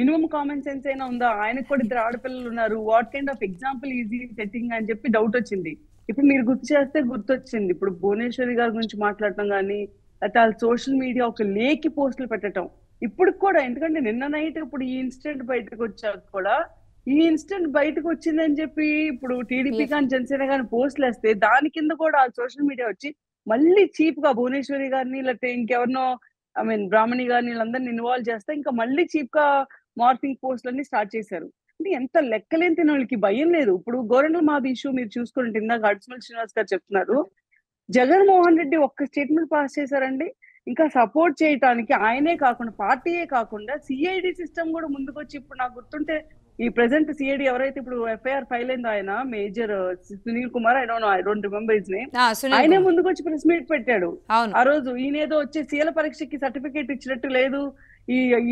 మినిమం కామన్ సెన్స్ అయినా ఉందా? ఆయనకు కూడా 2 ఆడపిల్లలు ఉన్నారు, what kind of example easy setting అని చెప్పి డౌట్ వచ్చింది. ఇప్పుడు మీరు గుర్తు చేస్తే గుర్తొచ్చింది, ఇప్పుడు భువనేశ్వరి గారి గురించి మాట్లాడటం కానీ, అయితే వాళ్ళ సోషల్ మీడియా ఒక లేఖి పోస్టులు పెట్టడం ఇప్పుడు కూడా. ఎందుకంటే నిన్న నైట్ ఇప్పుడు ఈ ఇన్సిడెంట్ బయటకు వచ్చాక కూడా ఈ ఇన్సిడెంట్ బయటకు వచ్చిందని చెప్పి ఇప్పుడు టీడీపీ కానీ జనసేన కానీ పోస్టులు వేస్తే దాని కింద కూడా ఆ సోషల్ మీడియా వచ్చి మళ్ళీ చీప్ గా భువనేశ్వరి గారిని లేకపోతే ఇంకెవరినో బ్రాహ్మణి గారిని వీళ్ళందరినీ ఇన్వాల్వ్ చేస్తే ఇంకా మళ్ళీ చీప్ గా మార్ఫింగ్ పోస్టులన్నీ స్టార్ట్ చేశారు. అంటే ఎంత లెక్కలేని తిన వాళ్ళకి భయం లేదు. ఇప్పుడు గోరంట్ల మాది ఇష్యూ మీరు చూసుకుంటే ఇందాక అడుసుమల్ శ్రీనివాస్ గారు చెప్తున్నారు, జగన్మోహన్ రెడ్డి ఒక్క స్టేట్మెంట్ పాస్ చేశారండి. ఇంకా సపోర్ట్ చేయటానికి ఆయనే కాకుండా పార్టీయే కాకుండా సిఐడి సిస్టమ్ కూడా ముందుకు వచ్చి ఇప్పుడు నాకు గుర్తుంటే ఈ ప్రెసెంట్ సిఐడి ఎవరైతే ఇప్పుడు ఎఫ్ఐఆర్ ఫైల్ అయిందో ఆయన major Sunil Kumar, I don't remember his name, ఆయనే ముందుకు వచ్చి ప్రెస్ మీట్ పెట్టాడు ఆ రోజు. ఈయనేదో వచ్చి సీఎల పరీక్షకి సర్టిఫికేట్ ఇచ్చినట్టు లేదు,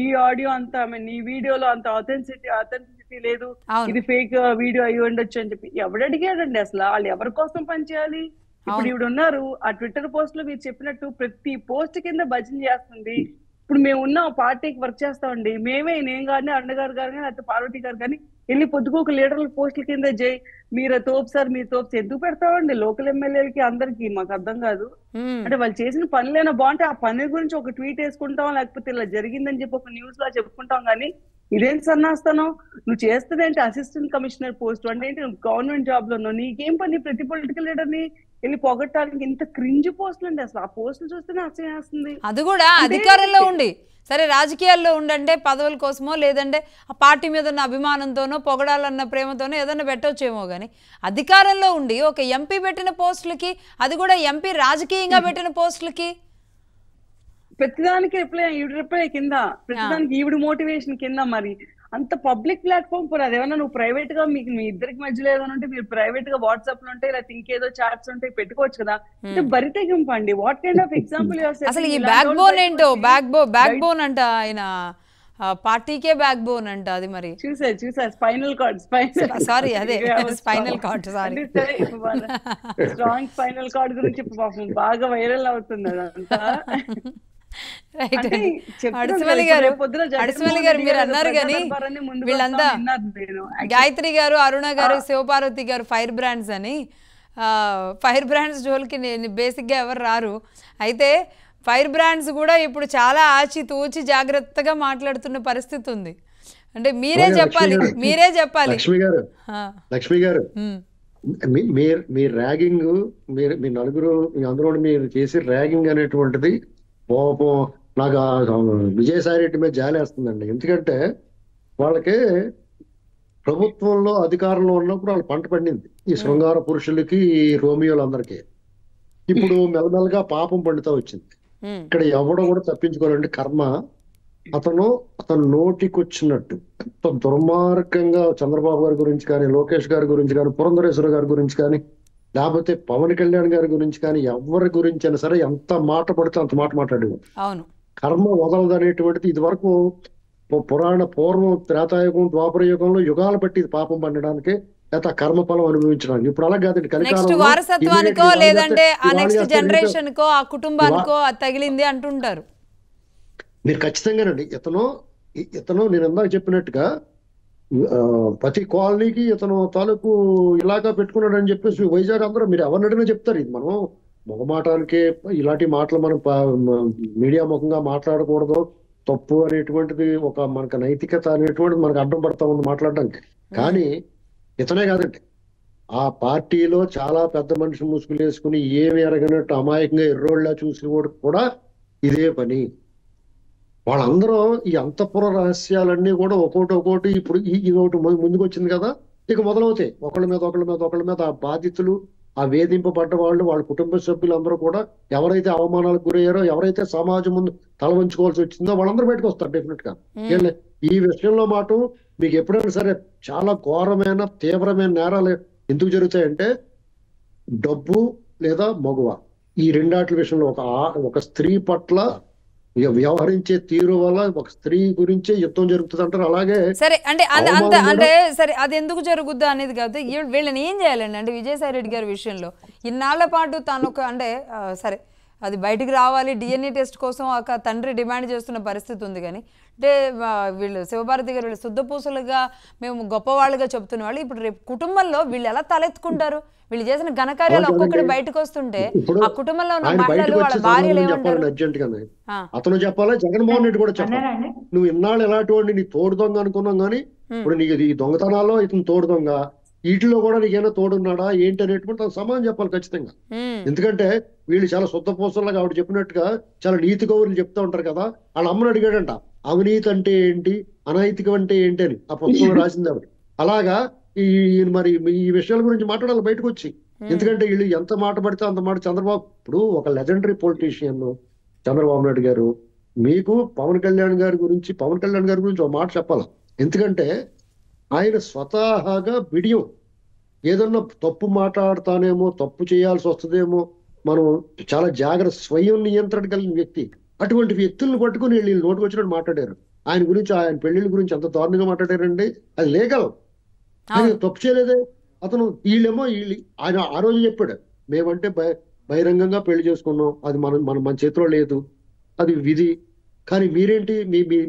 ఈ ఆడియో అంతా ఈ వీడియోలో అంత అథెంటిసిటీ లేదు, ఇది ఫేక్ వీడియో అయ్యి ఉండొచ్చు అని చెప్పి ఎవడు అడిగాడండి? అసలు వాళ్ళు ఎవరి కోసం పనిచేయాలి? ఇప్పుడు ఇవిడు ఉన్నారు ఆ ట్విట్టర్ పోస్ట్ లో మీరు చెప్పినట్టు ప్రతి పోస్ట్ కింద భజన చేస్తుంది. ఇప్పుడు మేము ఉన్న పార్టీకి వర్క్ చేస్తామండి, మేమే, నేను కానీ అన్నగారు కానీ లేకపోతే పార్వతి గారు కానీ వెళ్ళి పొద్దుకోక లీడర్ల పోస్టుల కింద మీరు తోపు సార్ మీరు తోపు ఎందుకు పెడతామండి లోకల్ ఎమ్మెల్యేలకి అందరికి? మాకు అర్థం కాదు. అంటే వాళ్ళు చేసిన పనులైనా బాగుంటే ఆ పని గురించి ఒక ట్వీట్ వేసుకుంటాం, లేకపోతే ఇలా జరిగిందని చెప్పి ఒక న్యూస్ లా చెప్పుకుంటాం. కానీ ఇదేం సన్నాస్తాను? నువ్వు చేస్తుందేంటి అసిస్టెంట్ కమిషనర్ పోస్ట్ అంటే ఏంటి? నువ్వు గవర్నమెంట్ జాబ్ లో ఉన్నావు, నీకేం పని ప్రతి పొలిటికల్ లీడర్ ని వెళ్ళి పొగట్టానికి? ఇంత క్రింజ్ పోస్టులు అండి అసలు. ఆ పోస్టులు చూస్తేనే అసహ్యం వేస్తుంది. అది కూడా అధికారంలో ఉండి, సరే రాజకీయాల్లో ఉండంటే పదవుల కోసమో లేదంటే ఆ పార్టీ మీద ఉన్న అభిమానంతోనో పొగడాలన్న ప్రేమతోనో ఏదైనా పెట్టొచ్చేమో, కానీ అధికారంలో ఉండి ఒక ఎంపీ పెట్టిన పోస్టులకి, అది కూడా ఎంపీ రాజకీయంగా పెట్టిన పోస్టులకి ప్రతిదానికి రిప్లై కింద, ప్రతిదానికి ఈవిడ మోటివేషన్ కింద. మరి అంత పబ్లిక్ ప్లాట్ఫామ్ కూడా అదేమన్నా నువ్వు ప్రైవేట్ గా మీకు మీ ఇద్దరికి మధ్యలో ఏదైనా ఉంటే మీరు ప్రైవేట్ గా వాట్సాప్ లో ఉంటాయి లేకపోతే ఇంకేదో చాట్స్ ఉంటాయి పెట్టుకోవచ్చు కదా. అంటే బరితెగింపండి. What kind of example? అసలు ఈ బ్యాక్ బోన్ ఏంటో, బ్యాక్ బోన్ అంట ఆయన పార్టీకే బ్యాక్ బోన్ అంట. అది మరి చూసా స్పైనల్ కార్డ్, సారీ అదే spinal cord, sorry strong spinal cord గురించి పాపం బాగా వైరల్ అవుతుంది అదంతా. అడిసిమల్లి గారు మీరు అన్నారు కానీ వీళ్ళంతా గాయత్రి గారు, అరుణ గారు, శివపార్వతి గారు ఫైర్ బ్రాండ్స్ అని, ఫైర్ బ్రాండ్స్ జోలికి బేసిక్గా ఎవరు రారు. అయితే ఫైర్ బ్రాండ్స్ కూడా ఇప్పుడు చాలా ఆచితూచి జాగ్రత్తగా మాట్లాడుతున్న పరిస్థితి ఉంది. అంటే మీరే చెప్పాలి. లక్ష్మి గారు మీ ర్యాగింగ్, మీ నలుగురు అందరూ మీరు చేసి ర్యాగింగ్ అనేటువంటిది పాపం నాకు విజయసాయి రెడ్డి మీద జాలేస్తుందండి. ఎందుకంటే వాళ్ళకి ప్రభుత్వంలో అధికారంలో ఉన్నప్పుడు వాళ్ళు పంట పండింది, ఈ శృంగార పురుషులకి, ఈ రోమియోలందరికీ. ఇప్పుడు మెల్లమెల్లగా పాపం పండుతా వచ్చింది. ఇక్కడ ఎవడో కూడా తప్పించుకోవాలండి. కర్మ అతను నోటికొచ్చినట్టు ఎంత దుర్మార్గంగా చంద్రబాబు గారి గురించి కానీ, లోకేష్ గారి గురించి కానీ, పురంధరేశ్వర గారి గురించి కానీ, లేకపోతే పవన్ కళ్యాణ్ గారి గురించి కానీ, ఎవరి గురించి అయినా సరే ఎంత మాట పడితే అంత మాట మాట్లాడేవాడు. కర్మ వదలదు అనేటువంటిది ఇది వరకు పూర్వం త్రేతాయుగం, ద్వాపర యుగంలో యుగాలు బట్టి ఇది పాపం పండడానికి లేకపోతే కర్మ ఫలం అనుభవించడానికి. ఇప్పుడు అలా కాదండి, కలికాలంలో వారసత్వానికో లేదంటే ఆ నెక్స్ట్ జనరేషన్ కో ఆ కుటుంబానికో తగిలింది అంటుంటారు. మీరు ఖచ్చితంగానండి ఇతను నేను ఇందాక చెప్పినట్టుగా ప్రతి కాలనీకి ఇతను తాలూకు ఇలాగా పెట్టుకున్నాడు అని చెప్పేసి వైజాగ్ అందరూ మీరు ఎవరినడినా చెప్తారు. ఇది మనం మొగమాటానికి ఇలాంటి మాటలు మనం మీడియా ముఖంగా మాట్లాడకూడదు, తప్పు అనేటువంటిది ఒక మనకు నైతికత అనేటువంటిది మనకు అడ్డం పడతా ఉంది మాట్లాడడానికి. కానీ ఇతనే కాదండి, ఆ పార్టీలో చాలా పెద్ద మనిషి ముసుగులు వేసుకుని ఏమి ఎరగనట్టు అమాయకంగా ఎర్రోళ్ళ చూసి కూడా ఇదే పని. వాళ్ళందరూ ఈ అంతఃపుర రహస్యాలన్నీ కూడా ఒక్కోటి ఇప్పుడు ఇది ఒకటి ముందుకు వచ్చింది కదా, ఇక మొదలవుతాయి. ఒకళ్ళ మీద ఆ బాధితులు, ఆ వేధింపబడ్డ వాళ్ళు, వాళ్ళ కుటుంబ సభ్యులు అందరూ కూడా ఎవరైతే అవమానాలకు గురయ్యారో, ఎవరైతే సమాజం ముందు తల వంచుకోవాల్సి వచ్చిందో వాళ్ళందరూ బయటకు వస్తారు డెఫినెట్ గా. ఈ విషయంలో మాట మీకు ఎప్పుడైనా సరే చాలా ఘోరమైన తీవ్రమైన నేరాలు ఎందుకు జరుగుతాయంటే డబ్బు లేదా మగువ, ఈ రెండాట్ల విషయంలో ఒక స్త్రీ పట్ల వ్యవహరించే తీరు వల్ల ఒక స్త్రీ గురించే యుద్ధం జరుగుతుంది అంటారు. అలాగే సరే అంటే సరే అది ఎందుకు జరుగుద్దా అనేది కాదు, వీళ్ళని ఏం చేయాలండి? అంటే విజయసాయి రెడ్డి గారి విషయంలో ఇన్నాళ్ల పాటు తాను అంటే సరే అది బయటికి రావాలి, డిఎన్ఏ టెస్ట్ కోసం ఒక తండ్రి డిమాండ్ చేస్తున్న పరిస్థితి ఉంది. కానీ అంటే వీళ్ళు శివభారతి గారు వీళ్ళు శుద్ధపూసలుగా మేము గొప్పవాళ్ళుగా చెప్తున్న వాళ్ళు ఇప్పుడు రేపు కుటుంబంలో వీళ్ళు ఎలా తలెత్తుకుంటారు? వీళ్ళు చేసిన ఘనకార్యాలు ఒక్కొక్కటి బయటకు వస్తుంటే ఆ కుటుంబంలో ఉన్న మహిళలు వాళ్ళ భార్యలు ఏమంటారు? అతను చెప్పాలా, జగన్మోహన్ రెడ్డి కూడా చెప్పాలి. నువ్వు ఇన్నాళ్ళు ఎలాంటి వాడిని, నీ తోడు దొంగ అనుకున్నాం కానీ ఇప్పుడు నీకు ఈ దొంగతనాల్లో ఇతను తోడు దొంగ, వీటిలో కూడా నీకేమైనా తోడున్నాడా ఏంటి అనేటువంటి సమాధానం చెప్పాలి ఖచ్చితంగా. ఎందుకంటే వీళ్ళు చాలా శుద్ధ పూసలాగా ఆవిడ చెప్పినట్టుగా చాలా నీతి గౌరులు చెప్తా ఉంటారు కదా. వాళ్ళ అమ్మని అడిగాడంట అవినీతి అంటే ఏంటి, అనైతికం అంటే ఏంటి అని ఆ పుస్తకంలో రాసింది ఆవిడ. అలాగా మరి ఈ విషయాల గురించి మాట్లాడాలి బయటకు వచ్చి. ఎందుకంటే వీళ్ళు ఎంత మాట పడితే అంత మాట. చంద్రబాబు ఇప్పుడు ఒక లెజెండరీ పొలిటీషియన్ చంద్రబాబు నాయుడు గారు, మీకు పవన్ కళ్యాణ్ గారి గురించి ఒక మాట చెప్పాలి. ఎందుకంటే ఆయన స్వతహాగా బిడియం, ఏదన్నా తప్పు మాట్లాడతానేమో, తప్పు చేయాల్సి వస్తుందేమో, మనం చాలా జాగ్రత్త, స్వయం నియంత్రణ కలిగిన వ్యక్తి. అటువంటి వ్యక్తులను పట్టుకుని వీళ్ళు నోటికి వచ్చినట్టు మాట్లాడారు. ఆయన గురించి, ఆయన పెళ్లిళ్ళ గురించి ఎంత దారుణంగా మాట్లాడారండి. అది లీగల్, ఆయన తప్పు చేయలేదే. అతను వీళ్ళేమో ఆయన ఆ రోజు చెప్పాడు, మేమంటే బహిరంగంగా పెళ్లి చేసుకున్నాం, అది మన చేతిలో లేదు, అది విధి. కానీ మీరేంటి,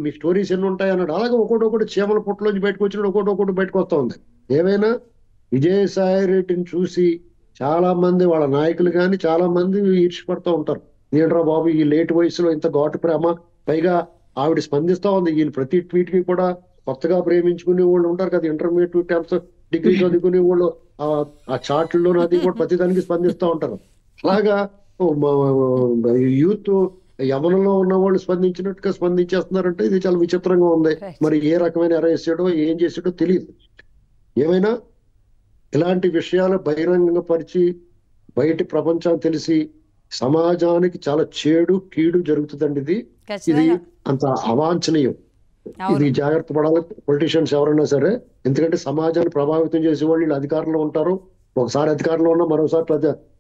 మీ స్టోరీస్ ఎన్ని ఉంటాయి అన్నాడు. అలాగే ఒకటి చీమల పుట్టలోంచి బయటకు వచ్చినట్టు ఒకటి బయటకు వస్తా ఉంది. ఏమైనా విజయసాయి రెడ్డిని చూసి చాలా మంది వాళ్ళ నాయకులు కానీ చాలా మంది ఈర్ష్యపడుతూ ఉంటారు. ఏంట్రా బాబు ఈ లేట్ వయసులో ఇంత ఘాటు ప్రేమ, పైగా ఆవిడ స్పందిస్తా ఉంది. ఈయన ప్రతి ట్వీట్ కి కూడా కొత్తగా ప్రేమించుకునే వాళ్ళు ఉంటారు కదా, ఇంటర్మీడియట్ టెన్త్ డిగ్రీ చదువుకునే వాళ్ళు ఆ చాట్లో అది కూడా ప్రతిదానికి స్పందిస్తూ ఉంటారు. అలాగా యూత్ యమనంలో ఉన్న వాళ్ళు స్పందించినట్టుగా స్పందించేస్తున్నారంటే ఇది చాలా విచిత్రంగా ఉంది. మరి ఏ రకమైన అరెస్ట్ చేయడో ఏం చేసాడో తెలియదు. ఏమైనా ఇలాంటి విషయాలు బహిరంగంగా పరిచి బయట ప్రపంచం తెలిసి సమాజానికి చాలా కీడు జరుగుతుందండి. ఇది అంత అవాంఛనీయం. ఇది జాగ్రత్త పడాలి పొలిటీషియన్స్ ఎవరైనా సరే. ఎందుకంటే సమాజాన్ని ప్రభావితం చేసే వాళ్ళు వీళ్ళు అధికారంలో ఉంటారు. ఒకసారి అధికారంలో ఉన్నా మరోసారి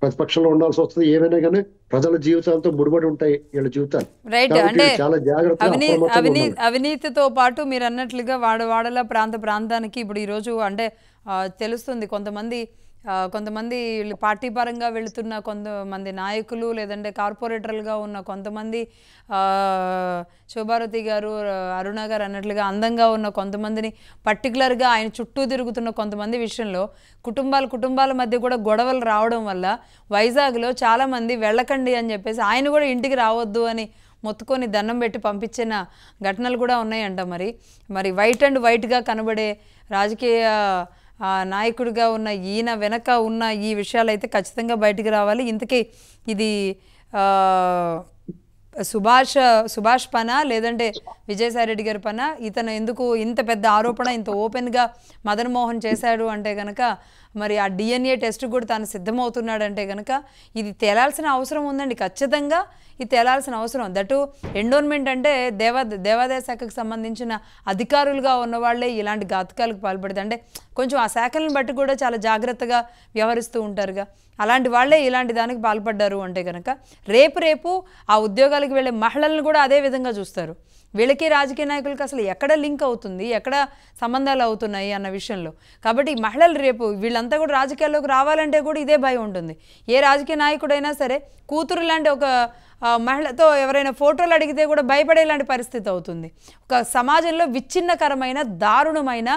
ప్రతిపక్షంలో ఉండాల్సి వస్తుంది. ఏమైనా కానీ ప్రజల జీవితాలతో ముడిపడి ఉంటాయి వీళ్ళ జీవితాలు. అంటే చాలా జాగ్రత్తగా అవినీతితో పాటు మీరు అన్నట్లుగా వాడల ప్రాంతానికి ఇప్పుడు ఈరోజు అంటే తెలుస్తుంది కొంతమంది పార్టీ పరంగా వెళుతున్న కొంతమంది నాయకులు, లేదంటే కార్పొరేటర్లుగా ఉన్న కొంతమంది, శోభారతి గారు, అరుణ గారు అన్నట్లుగా అందంగా ఉన్న కొంతమందిని, పర్టికులర్గా ఆయన చుట్టూ తిరుగుతున్న కొంతమంది విషయంలో కుటుంబాల మధ్య కూడా గొడవలు రావడం వల్ల వైజాగ్లో చాలామంది వెళ్ళకండి అని చెప్పేసి ఆయన కూడా ఇంటికి రావద్దు అని మొత్తుకొని దండం పెట్టి పంపించిన ఘటనలు కూడా ఉన్నాయంట. మరి వైట్గా కనబడే రాజకీయ నాయకుడిగా ఉన్న ఈయన వెనక ఉన్న ఈ విషయాలు అయితే ఖచ్చితంగా బయటికి రావాలి. ఇంతకీ ఇది సుభాష్ పనా లేదంటే విజయసాయి రెడ్డి గారి పనా? ఇతను ఎందుకు ఇంత పెద్ద ఆరోపణ ఇంత ఓపెన్గా మదన్ మోహన్ చేశాడు అంటే కనుక, మరి ఆ డిఎన్ఏ టెస్ట్ కూడా తాను సిద్ధమవుతున్నాడంటే కనుక ఇది తేలాల్సిన అవసరం ఉందండి. ఖచ్చితంగా ఇది తేలాల్సిన అవసరం. దట్టు ఎండోన్మెంట్ అంటే దేవాదాయ శాఖకు సంబంధించిన అధికారులుగా ఉన్నవాళ్లే ఇలాంటి ఘాతకాలకు పాల్పడితే, అంటే కొంచెం ఆ శాఖలను బట్టి కూడా చాలా జాగ్రత్తగా వ్యవహరిస్తూ ఉంటారుగా, అలాంటి వాళ్ళే ఇలాంటి దానికి పాల్పడ్డారు అంటే కనుక రేపు ఆ ఉద్యోగాలకు వెళ్ళే మహిళలను కూడా అదే విధంగా చూస్తారు. వీళ్ళకి రాజకీయ నాయకులకి అసలు ఎక్కడ లింక్ అవుతుంది, ఎక్కడ సంబంధాలు అవుతున్నాయి అన్న విషయంలో. కాబట్టి మహిళలు రేపు వీళ్ళంతా కూడా రాజకీయాల్లోకి రావాలంటే కూడా ఇదే భయం ఉంటుంది. ఏ రాజకీయ నాయకుడైనా సరే కూతురు లాంటి ఒక మహిళతో ఎవరైనా ఫోటోలు అడిగితే కూడా భయపడేలాంటి పరిస్థితి అవుతుంది. ఒక సమాజంలో విచ్ఛిన్నకరమైన, దారుణమైన,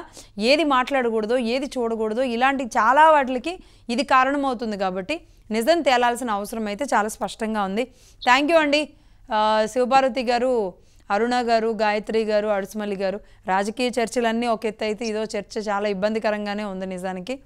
ఏది మాట్లాడకూడదో, ఏది చూడకూడదో, ఇలాంటి చాలా వాటికి ఇది కారణమవుతుంది. కాబట్టి నిజం తేలాల్సిన అవసరం అయితే చాలా స్పష్టంగా ఉంది. థ్యాంక్ యూ అండి శివభారతి గారు, అరుణ గారు, గాయత్రి గారు, అడుసుమల్లి గారు. రాజకీయ చర్చలన్నీ ఒక ఎత్తు అయితే ఇదో చర్చ చాలా ఇబ్బందికరంగానే ఉంది నిజానికి.